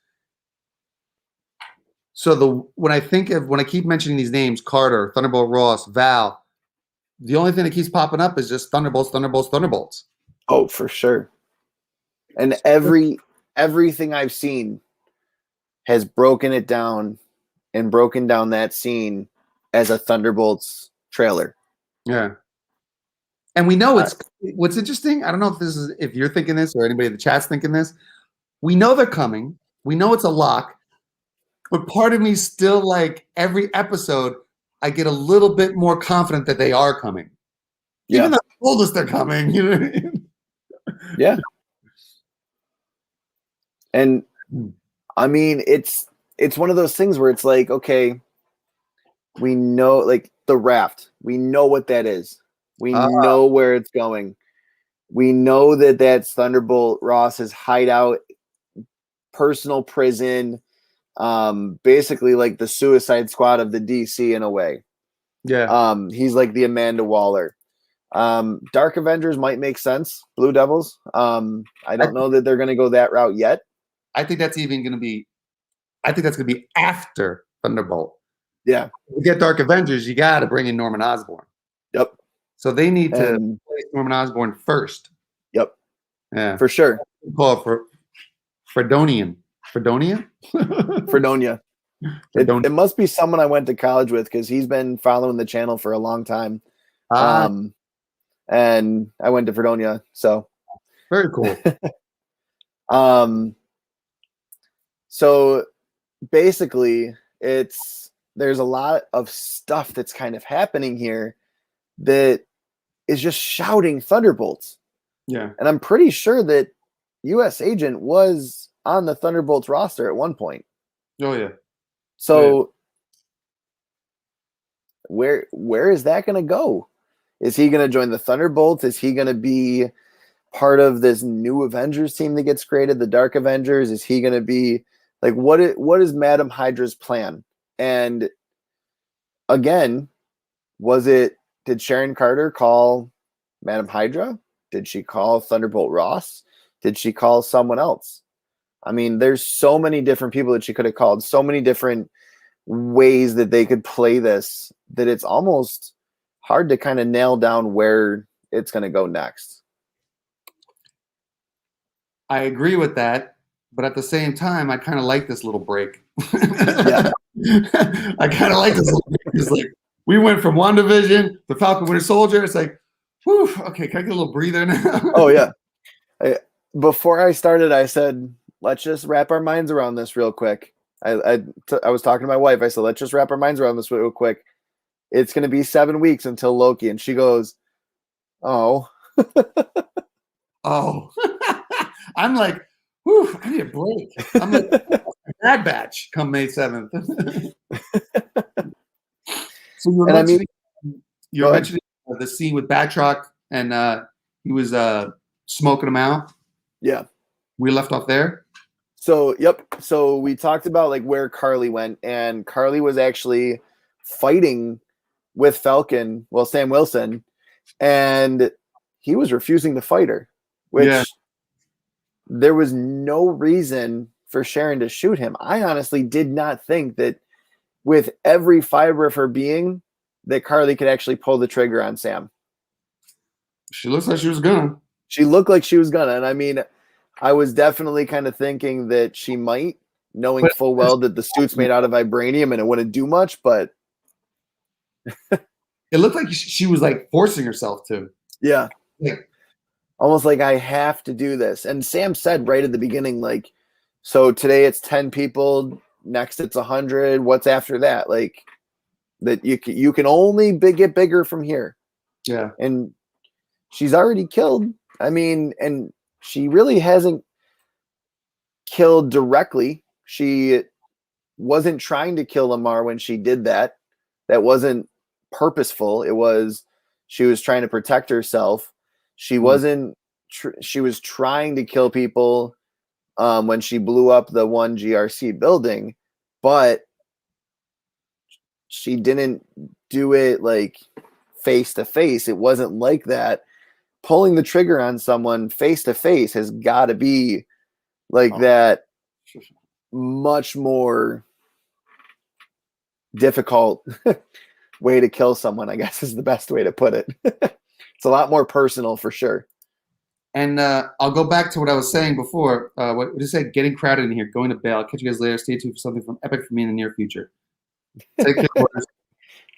S2: So when I keep mentioning these names, Carter, Thunderbolt Ross, Val, the only thing that keeps popping up is just Thunderbolts, Thunderbolts, Thunderbolts.
S1: Oh, for sure. And everything I've seen has broken it down and broken down that scene as a Thunderbolts trailer.
S2: Yeah. And we know what's interesting. I don't know if you're thinking this or anybody in the chat's thinking this. We know they're coming. We know it's a lock. But part of me still, like, every episode, I get a little bit more confident that they are coming.
S1: Yeah.
S2: Even though they told us they're coming. You know what I mean?
S1: Yeah. And I mean, it's one of those things where it's like, okay, we know, like, the raft. We know what that is. We know where it's going. We know that that's Thunderbolt Ross's hideout, personal prison, basically like the Suicide Squad of the DC in a way.
S2: Yeah.
S1: He's like the Amanda Waller. Dark Avengers might make sense. Blue Devils. I don't know that they're going to go that route yet.
S2: I think that's going to be after Thunderbolt.
S1: Yeah.
S2: To get Dark Avengers, you got to bring in Norman Osborn.
S1: Yep.
S2: So they need to place Norman Osborn first.
S1: Yep.
S2: Yeah.
S1: For sure.
S2: Call it for Fredonia.
S1: Fredonia. It must be someone I went to college with, because he's been following the channel for a long time. And I went to Fredonia, so
S2: very cool.
S1: So basically, there's a lot of stuff that's kind of happening here that is just shouting Thunderbolts.
S2: Yeah.
S1: And I'm pretty sure that US Agent was on the Thunderbolts roster at one point.
S2: Oh yeah.
S1: So where is that going to go? Is he going to join the Thunderbolts? Is he going to be part of this new Avengers team that gets created, the Dark Avengers? Is he going to be like what is Madam Hydra's plan? And again, did Sharon Carter call Madam Hydra? Did she call Thunderbolt Ross? Did she call someone else? I mean, there's so many different people that she could have called, so many different ways that they could play this, that it's almost hard to kind of nail down where it's going to go next.
S2: I agree with that, but at the same time, I kind of like this little break. Yeah. I kind of like this little break. It's like we went from WandaVision to Falcon Winter Soldier. It's like, whew, okay, can I get a little breather now?
S1: Oh yeah. Before I started, I said, let's just wrap our minds around this real quick. I was talking to my wife. I said, let's just wrap our minds around this real quick. It's going to be 7 weeks until Loki. And she goes, oh.
S2: Oh. I'm like, whew, I need a break. I'm like, Bad Batch come May 7th. So you're mentioning the scene with Batroc and he was smoking him out.
S1: Yeah.
S2: We left off there.
S1: So, yep. So we talked about like where Karli went, and Karli was actually fighting with Falcon, Sam Wilson, and he was refusing to fight her, which there was no reason for Sharon to shoot him. I honestly did not think that with every fiber of her being that Karli could actually pull the trigger on Sam.
S2: She looks like she was gonna.
S1: She looked like she was gonna, and I mean, I was definitely kind of thinking that she might, knowing full well that the suit's made out of vibranium and it wouldn't do much, but
S2: it looked like she was like forcing herself to.
S1: Yeah. Almost like I have to do this. And Sam said right at the beginning, like, so today it's 10 people, next it's 100. What's after that? Like that you can only get bigger from here.
S2: Yeah.
S1: And she's already killed. I mean, and she really hasn't killed directly. She wasn't trying to kill Lamar when she did that. That wasn't purposeful. It was she was trying to protect herself. She wasn't. She was trying to kill people when she blew up the one GRC building, but she didn't do it like face to face. It wasn't like that. Pulling the trigger on someone face to face has got to be like that much more difficult way to kill someone, I guess is the best way to put it. It's a lot more personal for sure.
S2: And I'll go back to what I was saying before. What did you say? Getting crowded in here. Going to bail. I'll catch you guys later. Stay tuned for something from Epic for me in the near future. Take care.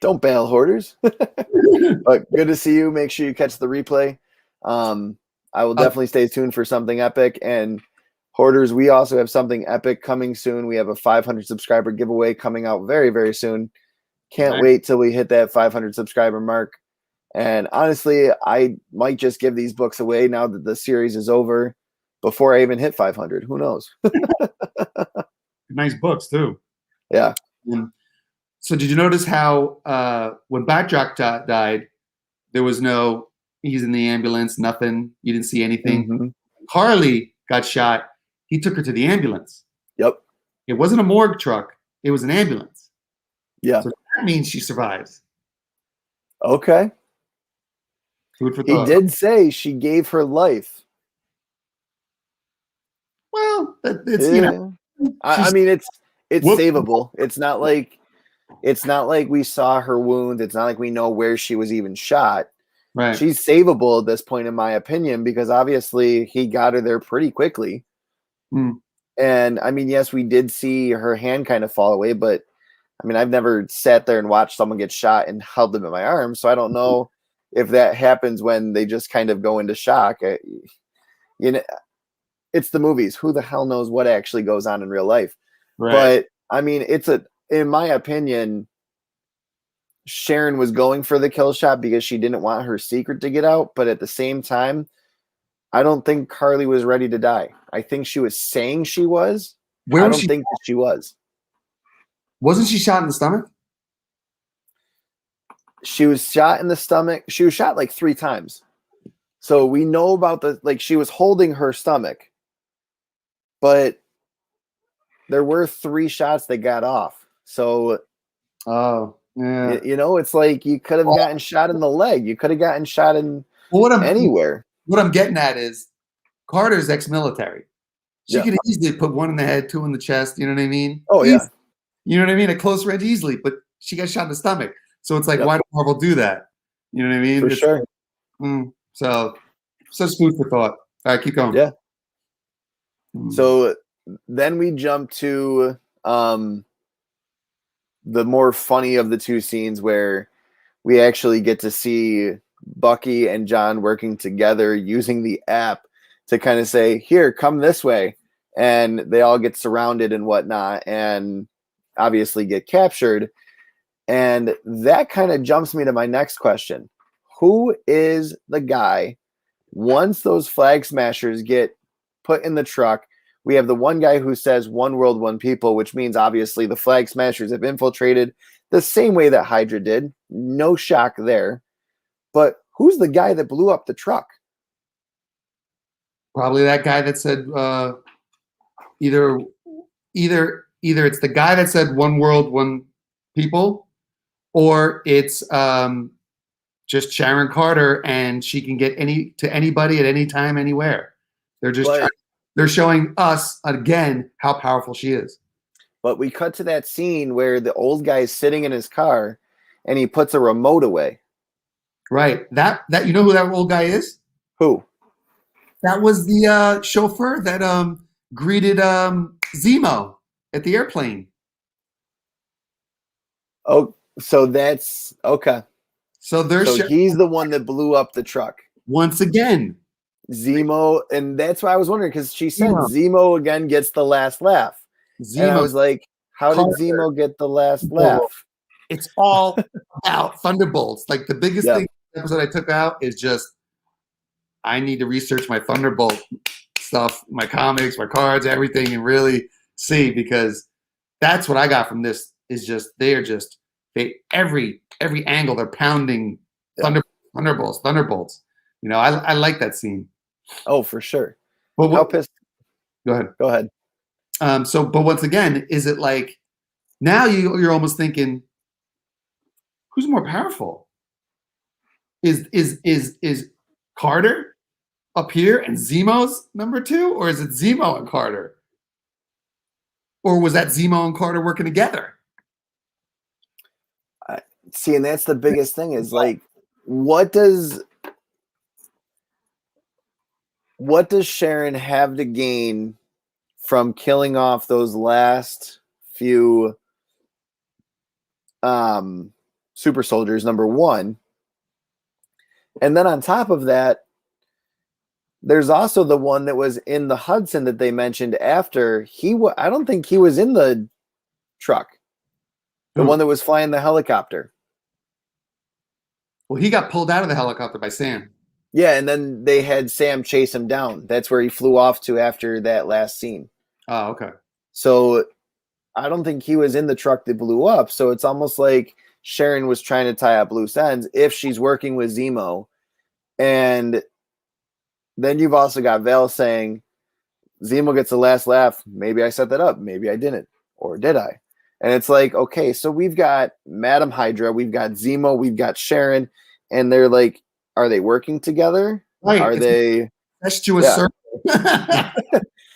S1: Don't bail, hoarders. But good to see you. Make sure you catch the replay. I will definitely stay tuned for something epic. And hoarders, we also have something epic coming soon. We have a 500 subscriber giveaway coming out very, very soon. Can't wait till we hit that 500 subscriber mark. And honestly, I might just give these books away now that the series is over before I even hit 500. Who knows?
S2: Nice books too.
S1: Yeah.
S2: So did you notice how when Batroc died, there was no, he's in the ambulance, nothing. You didn't see anything.
S1: Mm-hmm.
S2: Karli got shot. He took her to the ambulance.
S1: Yep.
S2: It wasn't a morgue truck. It was an ambulance.
S1: Yeah.
S2: So that means she survives.
S1: Okay.
S2: Food for thought.
S1: He did say she gave her life.
S2: Well, it's you know.
S1: I mean, it's savable. It's not like we saw her wound. It's not like we know where she was even shot.
S2: Right.
S1: She's savable at this point, in my opinion, because obviously he got her there pretty quickly.
S2: Mm.
S1: And I mean, yes, we did see her hand kind of fall away, but I mean, I've never sat there and watched someone get shot and held them in my arms, so I don't know if that happens when they just kind of go into shock. You know, it's the movies. Who the hell knows what actually goes on in real life? Right. But I mean, in my opinion, Sharon was going for the kill shot because she didn't want her secret to get out. But at the same time, I don't think Karli was ready to die. I think she was saying she was. I don't think that she was.
S2: Wasn't she shot in the stomach?
S1: She was shot in the stomach. She was shot like 3 times. So we know about she was holding her stomach, but there were 3 shots that got off. So,
S2: Oh, yeah.
S1: it's like you could have gotten shot in the leg. You could have gotten shot in anywhere.
S2: What I'm getting at is Carter's ex-military. She could easily put 1 in the head, 2 in the chest. You know what I mean?
S1: Oh, yeah.
S2: You know what I mean? At close range easily, but she got shot in the stomach. So it's like, why do Marvel do that? You know what I mean?
S1: For sure.
S2: So food for thought. All right, keep going.
S1: Yeah. So then we jump to the more funny of the 2 scenes where we actually get to see Bucky and John working together using the app to kind of say, here, come this way. And they all get surrounded and whatnot and obviously get captured. And that kind of jumps me to my next question. Who is the guy, once those flag smashers get put in the truck, we have the one guy who says one world, one people, which means obviously the flag smashers have infiltrated the same way that Hydra did. No shock there. But who's the guy that blew up the truck?
S2: Probably that guy that said either it's the guy that said one world, one people, or it's just Sharon Carter and she can get to anybody at any time, anywhere. They're just they're showing us again how powerful she is.
S1: But we cut to that scene where the old guy is sitting in his car and he puts a remote away.
S2: Right. That you know who that old guy is?
S1: Who?
S2: That was the chauffeur that greeted Zemo at the airplane.
S1: Oh, so that's okay.
S2: So
S1: he's the one that blew up the truck.
S2: Once again.
S1: Zemo, and that's why I was wondering, because she said Zemo again gets the last laugh. And I was like, how did Zemo get the last laugh?
S2: It's all about Thunderbolts. Like the biggest thing episode I took out is just I need to research my Thunderbolt stuff, my comics, my cards, everything, and really see, because that's what I got from this is just every angle they're pounding Thunderbolts. You know, I like that scene.
S1: Oh, for sure.
S2: But
S1: how pissed?
S2: Go ahead. But once again, is it like now you're almost thinking, who's more powerful? Is Carter up here and Zemo's number 2, or is it Zemo and Carter? Or was that Zemo and Carter working together?
S1: See, and that's the biggest thing is like, what does Sharon have to gain from killing off those last few super soldiers, number 1? And then on top of that, there's also the one that was in the Hudson that they mentioned after. I don't think he was in the truck. The one that was flying the helicopter.
S2: Well, he got pulled out of the helicopter by Sam.
S1: Yeah, and then they had Sam chase him down. That's where he flew off to after that last scene.
S2: Oh, okay.
S1: So I don't think he was in the truck that blew up. So it's almost like Sharon was trying to tie up loose ends if she's working with Zemo. And then you've also got Val saying, Zemo gets the last laugh. Maybe I set that up. Maybe I didn't. Or did I? And it's like, okay, so we've got Madam Hydra, we've got Zemo, we've got Sharon, and they're like, are they working together?
S2: Right.
S1: Are they?
S2: That's to a circle.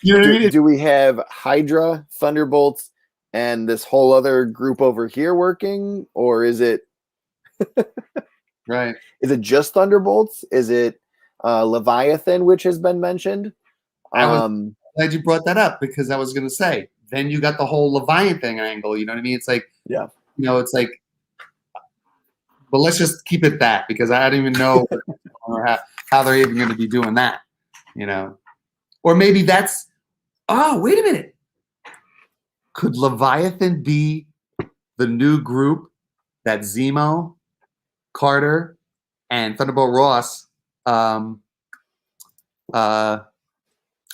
S2: You know what I mean?
S1: Do we have Hydra, Thunderbolts, and this whole other group over here working? Or is it
S2: right?
S1: Is it just Thunderbolts? Is it Leviathan, which has been mentioned?
S2: I was glad you brought that up, because I was going to say, then you got the whole Leviathan angle. You know what I mean? It's like,
S1: yeah,
S2: you know, it's like, but let's just keep it that, because I don't even know how they're even going to be doing that, you know? Or maybe that's, oh, wait a minute. Could Leviathan be the new group that Zemo, Carter, and Thunderbolt Ross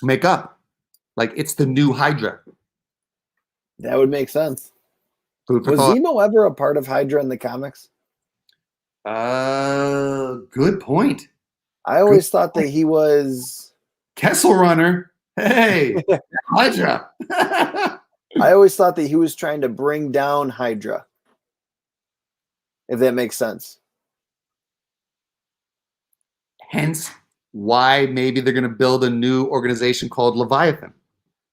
S2: make up? Like, it's the new Hydra.
S1: That would make sense. Was Zemo ever a part of Hydra in the comics?
S2: Good point.
S1: I always thought that he was
S2: Kessel Runner. Hey, Hydra.
S1: I always thought that he was trying to bring down Hydra. If that makes sense.
S2: Hence why maybe they're going to build a new organization called Leviathan.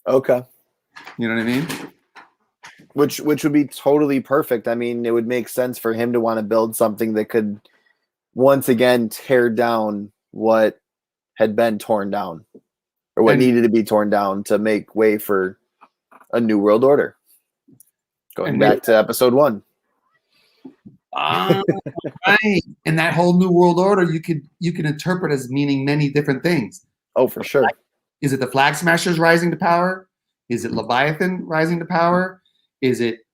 S1: Okay.
S2: You know what I mean?
S1: Which would be totally perfect. I mean, it would make sense for him to want to build something that could once again tear down what had been torn down or what needed to be torn down to make way for a new world order. Going back to episode 1.
S2: Right. And that whole new world order you can interpret as meaning many different things.
S1: Oh, for sure.
S2: Is it the Flag Smashers rising to power? Is it Leviathan rising to power? Is it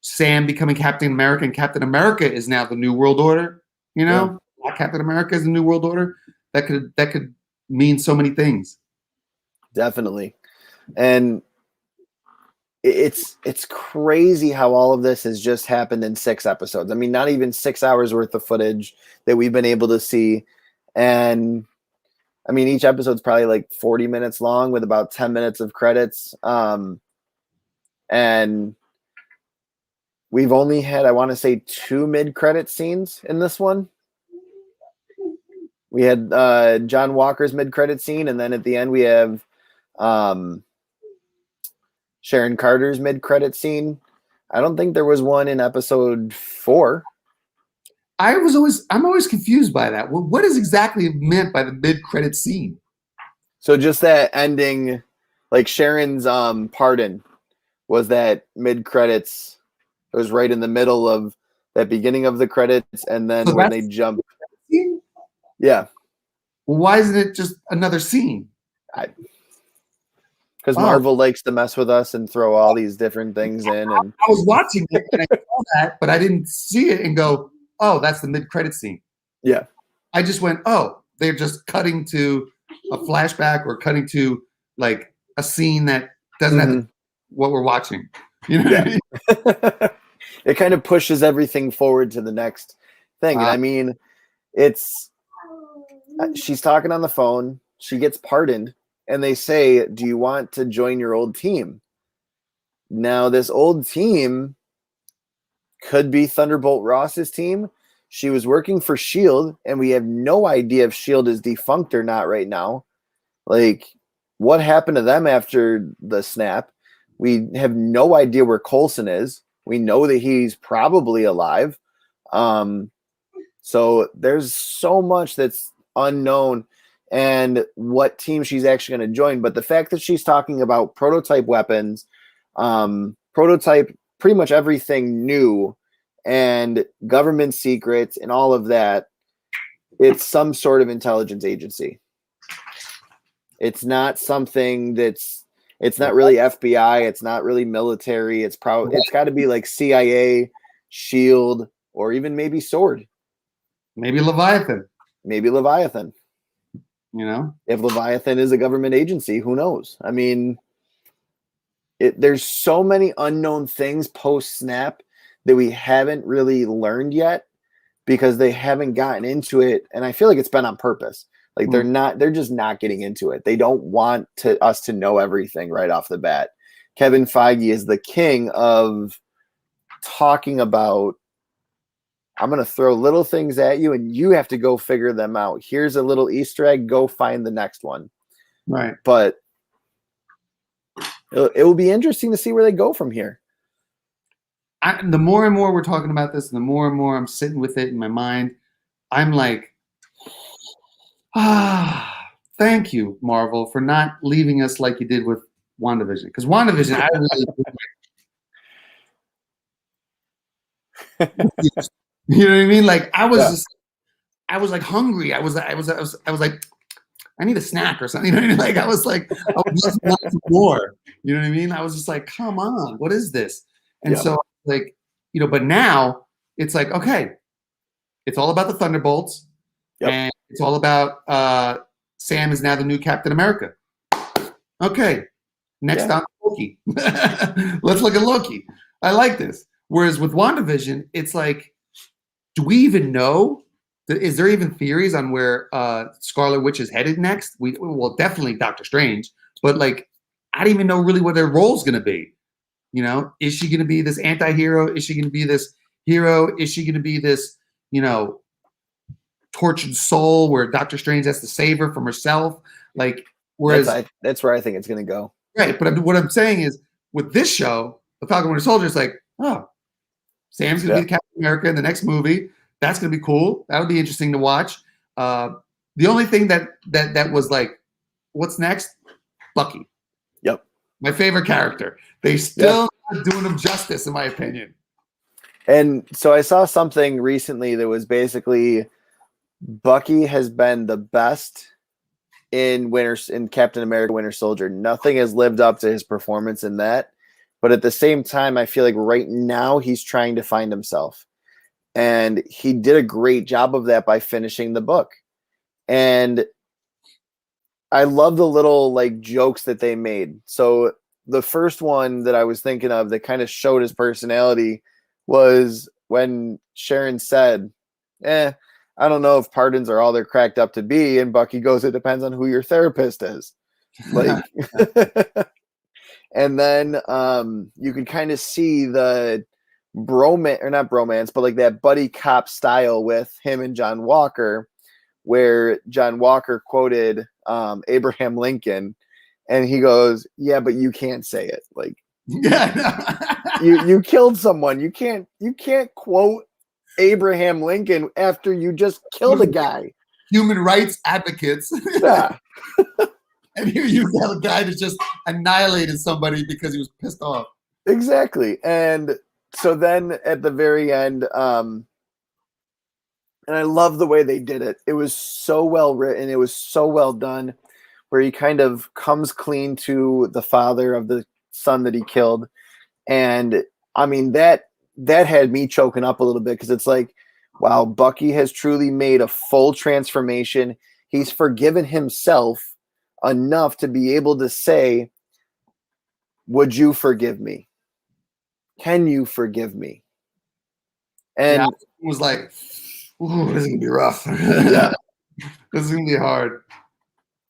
S2: Sam becoming Captain America and Captain America is now the new world order? You know, Captain America is the new world order. That could mean so many things.
S1: Definitely. And it's crazy how all of this has just happened in 6 episodes. I mean, not even 6 hours worth of footage that we've been able to see. And I mean, each episode's probably like 40 minutes long with about 10 minutes of credits. And we've only had, I want to say, 2 mid-credit scenes in this one. We had John Walker's mid-credit scene, and then at the end we have Sharon Carter's mid-credit scene. I don't think there was one in episode 4.
S2: I'm always confused by that. What is exactly meant by the mid-credit scene?
S1: So just that ending, like Sharon's pardon was that mid-credits. It was right in the middle of that beginning of the credits, and then when they jump. Yeah.
S2: Well, why isn't it just another scene?
S1: Because Marvel likes to mess with us and throw all these different things in. And
S2: I was watching it and I saw that, but I didn't see it and go, oh, that's the mid-credit scene.
S1: Yeah.
S2: I just went, oh, they're just cutting to a flashback or cutting to like a scene that doesn't have what we're watching. You know what I mean?
S1: It kind of pushes everything forward to the next thing. And I mean, she's talking on the phone. She gets pardoned. And they say, do you want to join your old team? Now, this old team could be Thunderbolt Ross's team. She was working for S.H.I.E.L.D., and we have no idea if S.H.I.E.L.D. is defunct or not right now. Like, what happened to them after the snap? We have no idea where Coulson is. We know that he's probably alive. So there's so much that's unknown and what team she's actually going to join. But the fact that she's talking about prototype weapons, prototype pretty much everything new, and government secrets and all of that, it's some sort of intelligence agency. It's not something it's not really FBI. It's not really military. It's got to be like CIA, S.H.I.E.L.D., or even maybe SWORD.
S2: Maybe Leviathan. You know,
S1: if Leviathan is a government agency, who knows? I mean, there's so many unknown things post snap that we haven't really learned yet because they haven't gotten into it. And I feel like it's been on purpose. Like they're just not getting into it. They don't want us to know everything right off the bat. Kevin Feige is the king of talking about, I'm going to throw little things at you and you have to go figure them out. Here's a little Easter egg. Go find the next one.
S2: Right.
S1: But it will be interesting to see where they go from here.
S2: The more and more we're talking about this, and the more and more I'm sitting with it in my mind, I'm like, thank you, Marvel, for not leaving us like you did with WandaVision. Because WandaVision, I really you know what I mean? Like I was like hungry. I was like, I need a snack or something. You know what I mean? Like I was like, I was just wanting more. You know what I mean? I was just like, come on, what is this? And so like, you know, but now it's like, okay, it's all about the Thunderbolts. And it's all about Sam is now the new Captain America. Okay, next on Loki. Let's look at Loki. I like this. Whereas with WandaVision, it's like, do we even know is there even theories on where Scarlet Witch is headed next? Well, definitely Doctor Strange, but like I don't even know really what their role's going to be. You know, is she going to be this anti-hero? Is she going to be this hero? Is she going to be this, you know, tortured soul where Doctor Strange has to save her from herself? Like, whereas
S1: that's where I think it's going to go.
S2: Right, but what I'm saying is, with this show, The Falcon Winter Soldier, it's like, oh, Sam's going to be the Captain America in the next movie. That's going to be cool. That'll be interesting to watch. The only thing that was like, what's next? Bucky.
S1: Yep.
S2: My favorite character. They still not doing him justice, in my opinion.
S1: And so I saw something recently that was basically Bucky has been the best in Captain America Winter Soldier. Nothing has lived up to his performance in that. But at the same time, I feel like right now he's trying to find himself. And he did a great job of that by finishing the book. And I love the little like jokes that they made. So the first one that I was thinking of that kind of showed his personality was when Sharon said, I don't know if pardons are all they're cracked up to be. And Bucky goes, it depends on who your therapist is. Like, and then you could kind of see the not bromance, but like that buddy cop style with him and John Walker, where John Walker quoted Abraham Lincoln, and he goes, "Yeah, but you can't say it. Like, you killed someone. You can't quote Abraham Lincoln after you just killed a guy."
S2: Human rights advocates.
S1: Yeah.
S2: And here you have a guy that just annihilated somebody because he was pissed off.
S1: Exactly. And so then at the very end, and I love the way they did it. It was so well written. It was so well done, where he kind of comes clean to the father of the son that he killed. And I mean, that had me choking up a little bit, because it's like, wow, Bucky has truly made a full transformation. He's forgiven himself enough to be able to say, would you forgive me? Can you forgive me? And
S2: it was like, ooh, this is going to be rough.
S1: Yeah.
S2: This is going to be hard.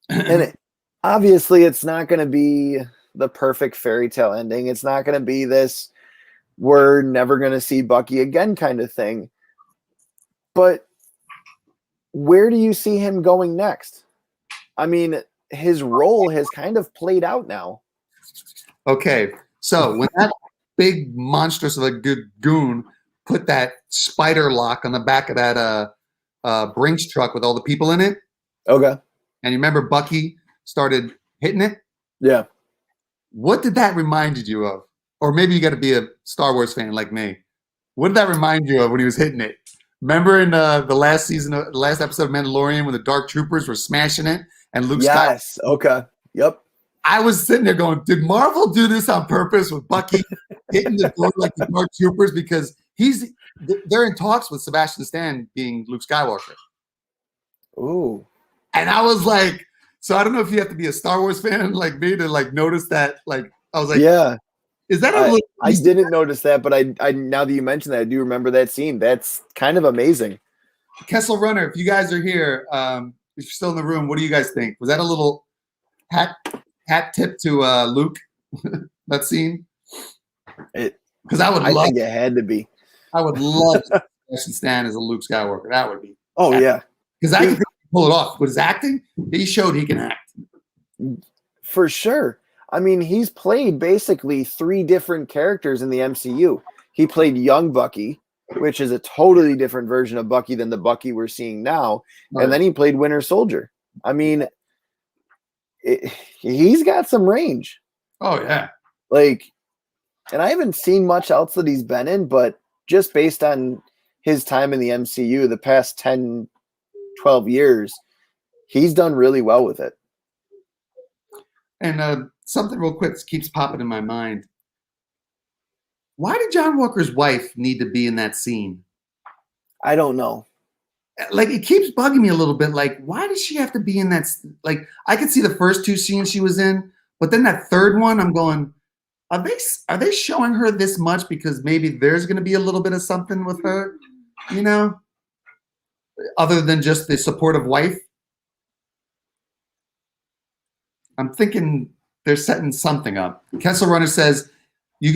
S1: And obviously it's not going to be the perfect fairy tale ending. It's not going to be this, we're never going to see Bucky again kind of thing. But where do you see him going next? I mean, his role has kind of played out now.
S2: Okay, so when that big monstrous of a good goon put that spider lock on the back of that Brinks truck with all the people in it.
S1: Okay.
S2: And you remember Bucky started hitting it?
S1: Yeah.
S2: What did that remind you of? Or maybe you got to be a Star Wars fan like me. What did that remind you of when he was hitting it? Remember in the last episode of Mandalorian when the Dark Troopers were smashing it and Luke Skywalker?
S1: Yes. Okay. Yep.
S2: I was sitting there going, did Marvel do this on purpose with Bucky hitting the door like the Dark Troopers? Because they're in talks with Sebastian Stan being Luke Skywalker.
S1: Ooh.
S2: And I was like, so I don't know if you have to be a Star Wars fan like me to like notice that. Like, I was like,
S1: yeah.
S2: Is that
S1: I didn't notice that, but I now that you mentioned that, I do remember that scene. That's kind of amazing.
S2: Kessel Runner, if you guys are here, if you're still in the room, what do you guys think? Was that a little hat tip to Luke? That scene? Because I
S1: think it had to be.
S2: I would love Sebastian Stan as a Luke Skywalker. That would be.
S1: Oh yeah.
S2: Because I could pull it off. With his acting, he showed he can act.
S1: For sure. I mean, he's played basically 3 different characters in the MCU. He played young Bucky, which is a totally different version of Bucky than the Bucky we're seeing now. Right. And then he played Winter Soldier. I mean, he's got some range.
S2: Oh, yeah.
S1: Like, and I haven't seen much else that he's been in, but just based on his time in the MCU, the past 10, 12 years, he's done really well with it.
S2: And something real quick keeps popping in my mind. Why did John Walker's wife need to be in that scene?
S1: I don't know.
S2: Like, it keeps bugging me a little bit. Like, why does she have to be in that? Like, I could see the first 2 scenes she was in, but then that third one, I'm going, are they showing her this much because maybe there's going to be a little bit of something with her, you know? other than just the supportive wife. I'm thinking they're setting something up. Kessel Runner says,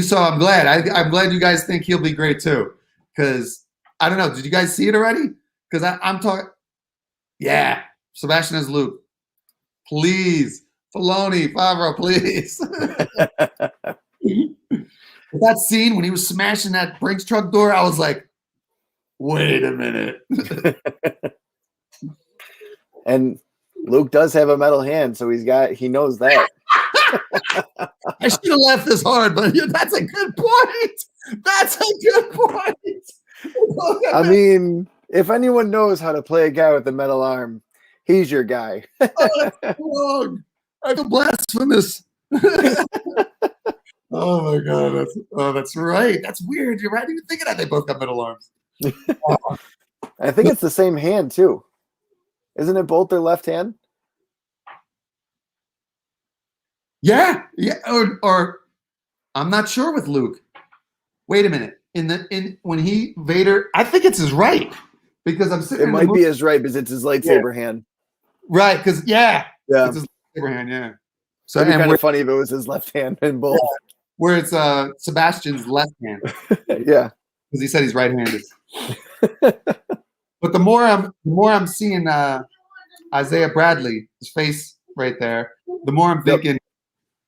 S2: so I'm glad. I'm glad you guys think he'll be great too. Because I don't know. Did you guys see it already? Because I'm talking. Yeah. Sebastian as Luke. Please. Filoni, Favreau, please. That scene when he was smashing that Brinks truck door, I was like, wait a minute.
S1: And Luke does have a metal hand, so he knows that.
S2: I should have laughed this hard, but that's a good point. That's a good point.
S1: I mean, if anyone knows how to play a guy with a metal arm, he's your guy.
S2: Oh, that's wrong. I feel blasphemous. Oh my god, that's right. That's weird. You're right. I didn't even think of that. They both got metal arms.
S1: I think it's the same hand too. Isn't it both their left hand?
S2: Yeah. Or I'm not sure with Luke. Wait a minute. When Vader, I think it's his right because I'm sitting.
S1: It might be his right because it's his lightsaber hand.
S2: Right, because
S1: yeah,
S2: it's his lightsaber hand. Yeah.
S1: So it'd be kind of funny if it was his left hand in both.
S2: Yeah, where it's Sebastian's left hand.
S1: Yeah,
S2: because he said he's right-handed. But the more I'm seeing Isaiah Bradley, his face right there, the more I'm thinking,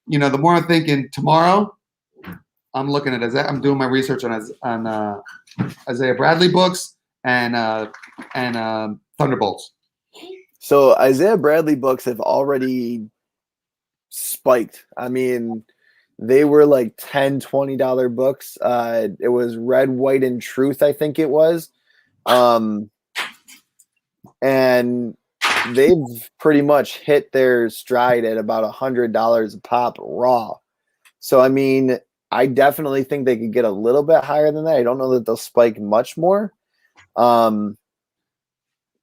S2: the more I'm thinking tomorrow. I'm looking at Isaiah. I'm doing my research on Isaiah Bradley books and Thunderbolts.
S1: So Isaiah Bradley books have already spiked. I mean, they were like $10, $20 books. It was Red, White, and Truth, I think it was. And they've pretty much hit their stride at about $100 a pop raw. So, I mean, I definitely think they could get a little bit higher than that. I don't know that they'll spike much more.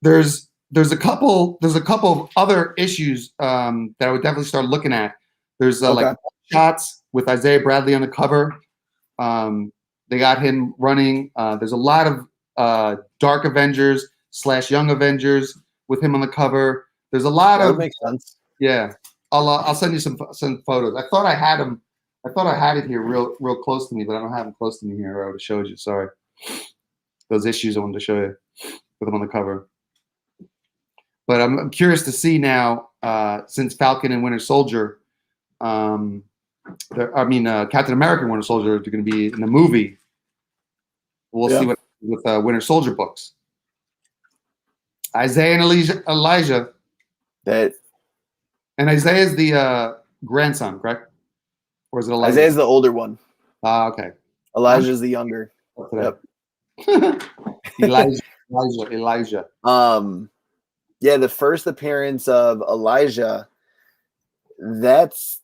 S2: There's a couple of other issues that I would definitely start looking at. There's like shots with Isaiah Bradley on the cover. They got him running. There's a lot of Dark Avengers / Young Avengers with him on the cover. There's a lot of.
S1: That makes sense.
S2: Yeah, I'll send you some photos. I thought I had him. I thought I had it here real close to me, but I don't have him close to me here. I would have showed you. Sorry. Those issues I wanted to show you with him on the cover. But I'm curious to see now, since Falcon and Winter Soldier, Captain America and Winter Soldier are going to be in the movie. We'll see what with Winter Soldier books. Isaiah and Elijah. And Isaiah's the grandson, correct? Or is it Elijah?
S1: Isaiah's the older one.
S2: Okay.
S1: Elijah's the younger.
S2: Yep. Elijah.
S1: Yeah, the first appearance of Elijah, that's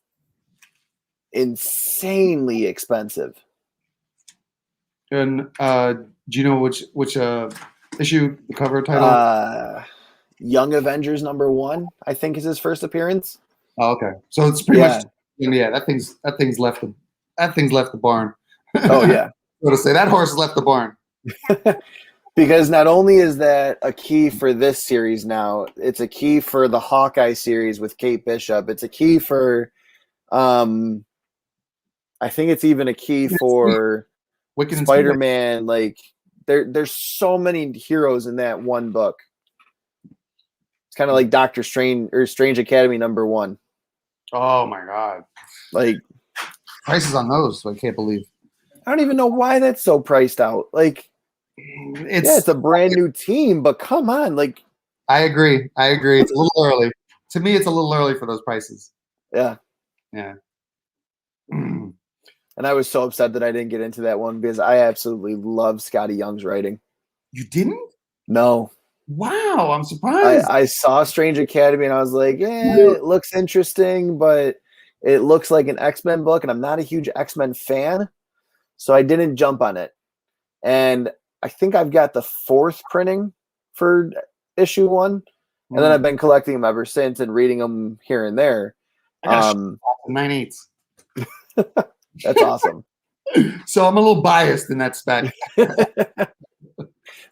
S1: insanely expensive.
S2: And do you know which issue, the cover title?
S1: Young Avengers #1, I think, is his first appearance.
S2: Oh, okay. So it's pretty much that thing's left the barn.
S1: Oh yeah.
S2: So to say that horse left the barn.
S1: Because not only is that a key for this series now, it's a key for the Hawkeye series with Kate Bishop. It's a key for, I think it's even a key for Spider-Man. Like there's so many heroes in that one book. It's kind of like Doctor Strange or Strange Academy #1.
S2: Oh my God!
S1: Like
S2: prices on those, I can't believe.
S1: I don't even know why that's so priced out. Like. It's a brand new team, but come on, like
S2: I agree. It's a little early. To me, it's a little early for those prices.
S1: Yeah.
S2: And
S1: I was so upset that I didn't get into that one because I absolutely love Scotty Young's writing.
S2: You didn't?
S1: No.
S2: Wow, I'm surprised.
S1: I saw Strange Academy and I was like, it looks interesting, but it looks like an X-Men book, and I'm not a huge X-Men fan, so I didn't jump on it. And I think I've got the 4th printing for issue 1, and then I've been collecting them ever since and reading them here and there.
S2: 9/8.
S1: That's awesome.
S2: So I'm a little biased in that spec.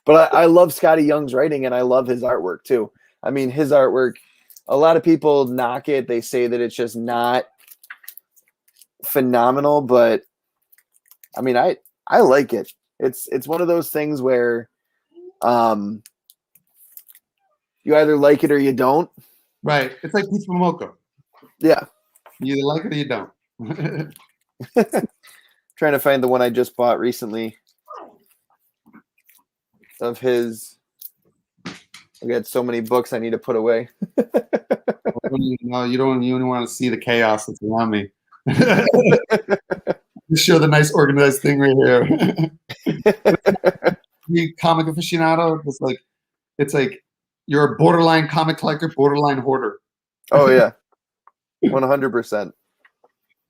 S1: But I love Scotty Young's writing, and I love his artwork too. I mean, his artwork. A lot of people knock it. They say that it's just not phenomenal, but I mean, I like it. It's one of those things where, you either like it or you don't.
S2: Right. It's like Peach Momoko.
S1: Yeah.
S2: You either like it or you don't.
S1: Trying to find the one I just bought recently of his. I got so many books I need to put away.
S2: No, you don't want to see the chaos that's around me. Just show the nice organized thing right here. You comic aficionado, it's like you're a borderline comic collector, borderline hoarder.
S1: Oh yeah, 100%.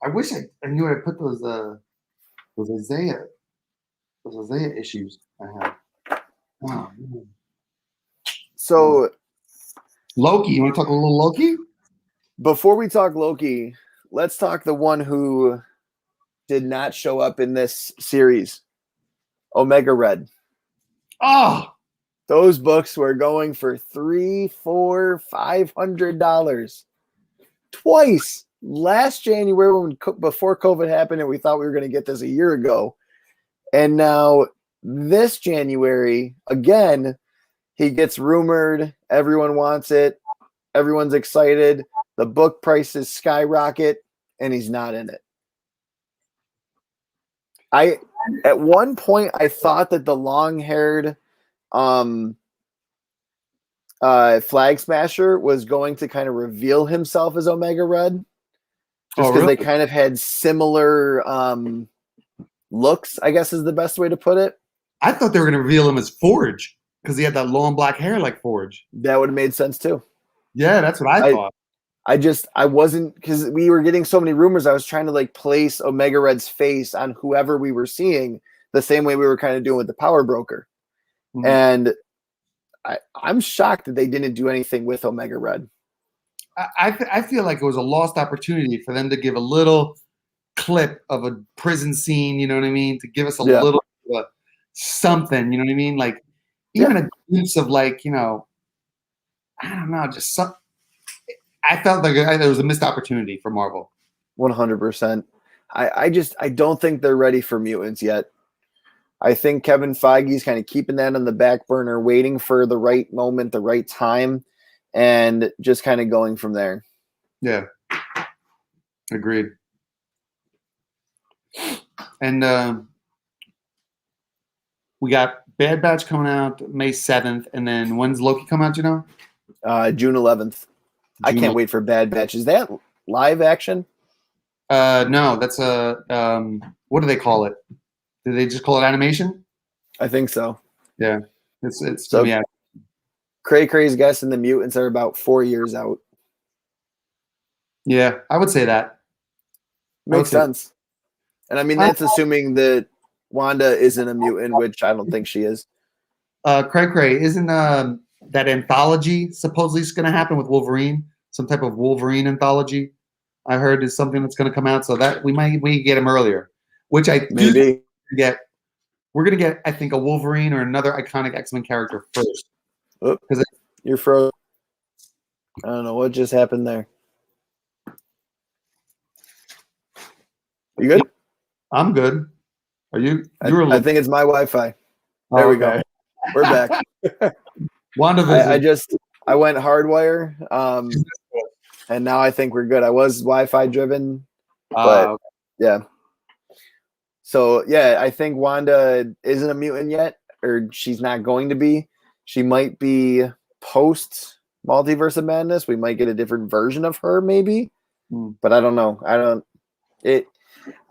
S2: I wish I knew I put those Isaiah issues I have. Oh, man.
S1: So
S2: Loki, you want to talk a little Loki?
S1: Before we talk Loki, let's talk the one who did not show up in this series, Omega Red.
S2: Oh,
S1: those books were going for $300, $400, $500 twice last January before COVID happened, and we thought we were going to get this a year ago. And now this January, again, he gets rumored. Everyone wants it. Everyone's excited. The book prices skyrocket, and he's not in it. At one point, I thought that the long-haired Flag Smasher was going to kind of reveal himself as Omega Red, just because they kind of had similar looks, I guess is the best way to put it.
S2: I thought they were going to reveal him as Forge because he had that long black hair like Forge.
S1: That would have made sense too.
S2: Yeah, that's what I thought.
S1: I wasn't, because we were getting so many rumors. I was trying to like place Omega Red's face on whoever we were seeing, the same way we were kind of doing with the Power Broker. Mm-hmm. And I'm shocked that they didn't do anything with Omega Red.
S2: I feel like it was a lost opportunity for them to give a little clip of a prison scene, you know what I mean? To give us a little something, you know what I mean? Like even a glimpse of like, you know, I don't know, just some. I felt like there was a missed opportunity for Marvel.
S1: 100%. I don't think they're ready for mutants yet. I think Kevin Feige's kind of keeping that on the back burner, waiting for the right moment, the right time, and just kind of going from there.
S2: Yeah. Agreed. And we got Bad Batch coming out May 7th, and then when's Loki come out, you know?
S1: June 11th. I can't wait for Bad Batch. Is that live action?
S2: No, that's a what do they call it? Do they just call it animation?
S1: I think so.
S2: Yeah, it's
S1: so.
S2: Yeah.
S1: Cray Cray's guessing the mutants are about 4 years out.
S2: Yeah, I would say that
S1: makes sense. And I mean that's assuming that Wanda isn't a mutant, which I don't think she is.
S2: Cray Cray, isn't that anthology supposedly is going to happen with Wolverine? Some type of Wolverine anthology, I heard, is something that's going to come out. So that we get him earlier, which I
S1: maybe
S2: get. We're going to get, I think, a Wolverine or another iconic X-Men character first.
S1: Because you're frozen. I don't know what just happened there. You good?
S2: I'm good. Are you?
S1: I think it's my Wi-Fi. There we go. We're back.
S2: WandaVision.
S1: I went hardwire, and now I think we're good. I was Wi-Fi driven, but yeah. So yeah, I think Wanda isn't a mutant yet, or she's not going to be. She might be post Multiverse of Madness. We might get a different version of her, maybe. But I don't know. I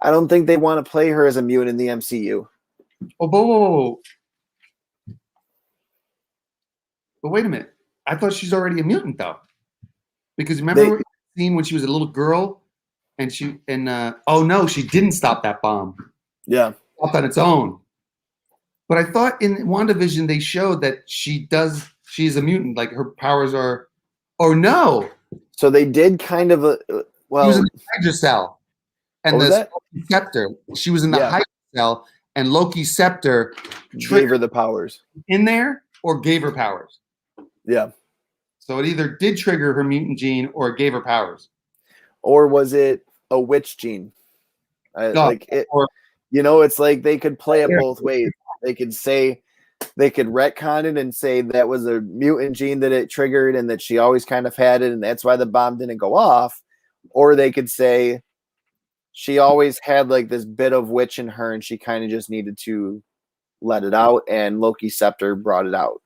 S1: don't think they want to play her as a mutant in the MCU.
S2: Oh, whoa. But wait a minute. I thought she's already a mutant though. Because remember the scene when she was a little girl and oh no, she didn't stop that bomb.
S1: Yeah.
S2: It stopped on its own. But I thought in WandaVision they showed that she's a mutant, like her powers are. Oh no.
S1: So they did kind of
S2: she was in the Hydra cell. And the scepter. She was in the Hydra cell, and Loki's scepter
S1: Gave her the powers.
S2: in there or gave her powers.
S1: Yeah.
S2: So it either did trigger her mutant gene or it gave her powers.
S1: Or was it a witch gene? Like it,
S2: or
S1: it's like they could play it both ways. They could retcon it and say that was a mutant gene that it triggered and that she always kind of had it and that's why the bomb didn't go off. Or they could say she always had like this bit of witch in her and she kind of just needed to let it out and Loki's scepter brought it out.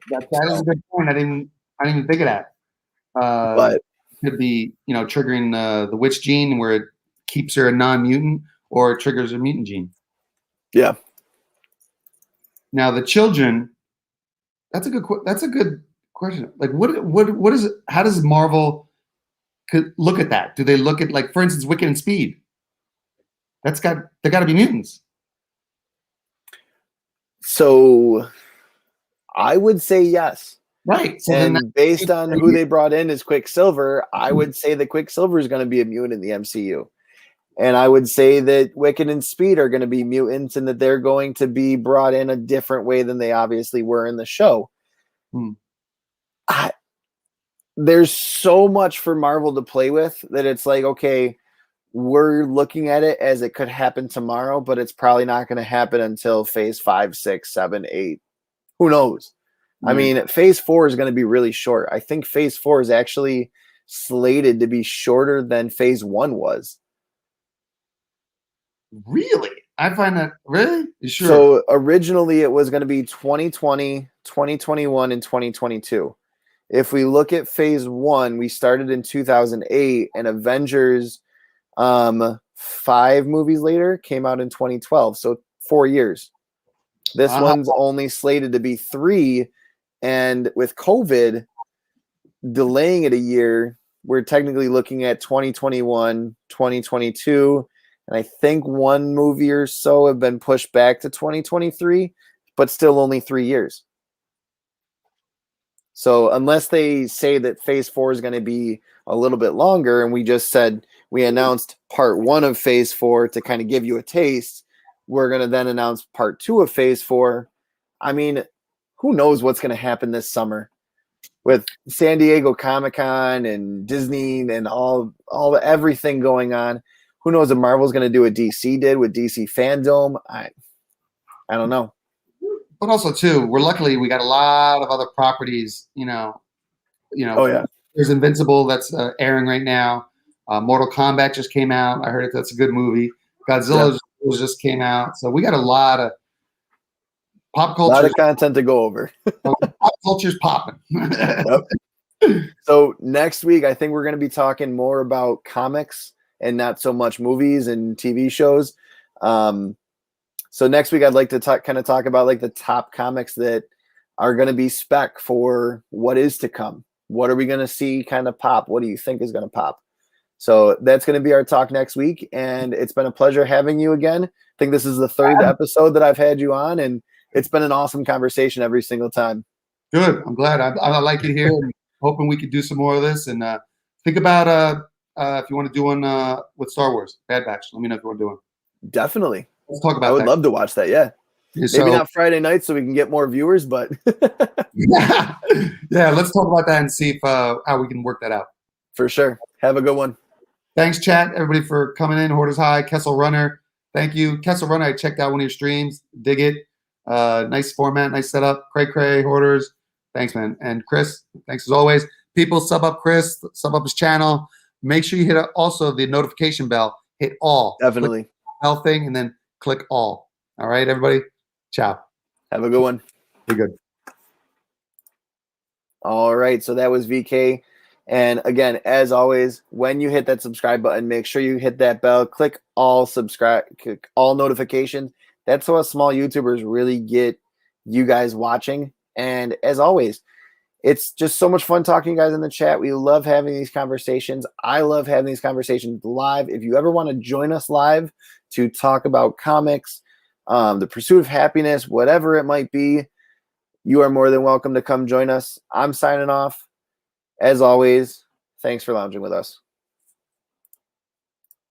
S2: That is a good point. I didn't even think of that.
S1: But
S2: could be, triggering the witch gene where it keeps her a non-mutant, or it triggers a mutant gene.
S1: Yeah.
S2: Now the children. That's a good question. Like, what is it? How does Marvel look at that? Do they look at, like, for instance, Wiccan and Speed? They got to be mutants.
S1: So I would say yes.
S2: Right. So
S1: and based on who they brought in as Quicksilver, I would say that Quicksilver is going to be a mutant in the MCU. And I would say that Wiccan and Speed are going to be mutants and that they're going to be brought in a different way than they obviously were in the show. There's so much for Marvel to play with that it's like, okay, we're looking at it as it could happen tomorrow, but it's probably not going to happen until phase 5, 6, 7, 8. Who knows? I mean, phase 4 is going to be really short. I think phase 4 is actually slated to be shorter than phase 1 was.
S2: Really? I find that really? You sure?
S1: So originally it was going to be 2020, 2021, and 2022. If we look at phase 1, we started in 2008 and Avengers 5 movies later came out in 2012. So 4 years. This one's only slated to be 3. And with COVID delaying it a year, we're technically looking at 2021, 2022. And I think one movie or so have been pushed back to 2023, but still only 3 years. So unless they say that phase 4 is going to be a little bit longer, and we announced part 1 of phase 4 to kind of give you a taste, we're going to then announce part 2 of phase 4. I mean, who knows what's going to happen this summer with San Diego Comic-Con and Disney and everything going on. Who knows if Marvel's going to do what DC did with DC Fandom? I don't know.
S2: But also too, we got a lot of other properties. Oh
S1: yeah.
S2: There's Invincible that's airing right now. Mortal Kombat just came out. I heard that's a good movie. Godzilla just came out. So we got a lot of pop culture.
S1: A lot of content to go over.
S2: Pop culture's popping.
S1: Yep. So next week, I think we're going to be talking more about comics and not so much movies and TV shows. So next week, I'd like to talk about like the top comics that are going to be spec for what is to come. What are we going to see kind of pop? What do you think is going to pop? So that's going to be our talk next week. And it's been a pleasure having you again. I think this is the 3rd episode that I've had you on, and it's been an awesome conversation every single time.
S2: Good. I'm glad. I like it here. And hoping we could do some more of this. And think about if you want to do one with Star Wars, Bad Batch. Let me know if you want to do one.
S1: Definitely.
S2: Let's talk about that.
S1: I would love to watch that. Yeah. Maybe not Friday night so we can get more viewers, but
S2: yeah, let's talk about that and see if how we can work that out.
S1: For sure. Have a good one.
S2: Thanks, chat, everybody, for coming in. Hoarders High, Kessel Runner. Thank you. Kessel Runner, I checked out one of your streams. Dig it. Nice format, nice setup. Cray, Hoarders. Thanks, man. And Chris, thanks as always. People, sub up Chris, sub up his channel. Make sure you hit also the notification bell. Hit all.
S1: Definitely.
S2: Click the bell thing and then click all. All right, everybody. Ciao.
S1: Have a good one.
S2: Be good.
S1: All right. So that was VK. And again, as always, when you hit that subscribe button, make sure you hit that bell, click all notifications. That's how us small YouTubers really get you guys watching. And as always, it's just so much fun talking to you guys in the chat. We love having these conversations. I love having these conversations live. If you ever want to join us live to talk about comics, the pursuit of happiness, whatever it might be, you are more than welcome to come join us. I'm signing off. As always, thanks for lounging with us.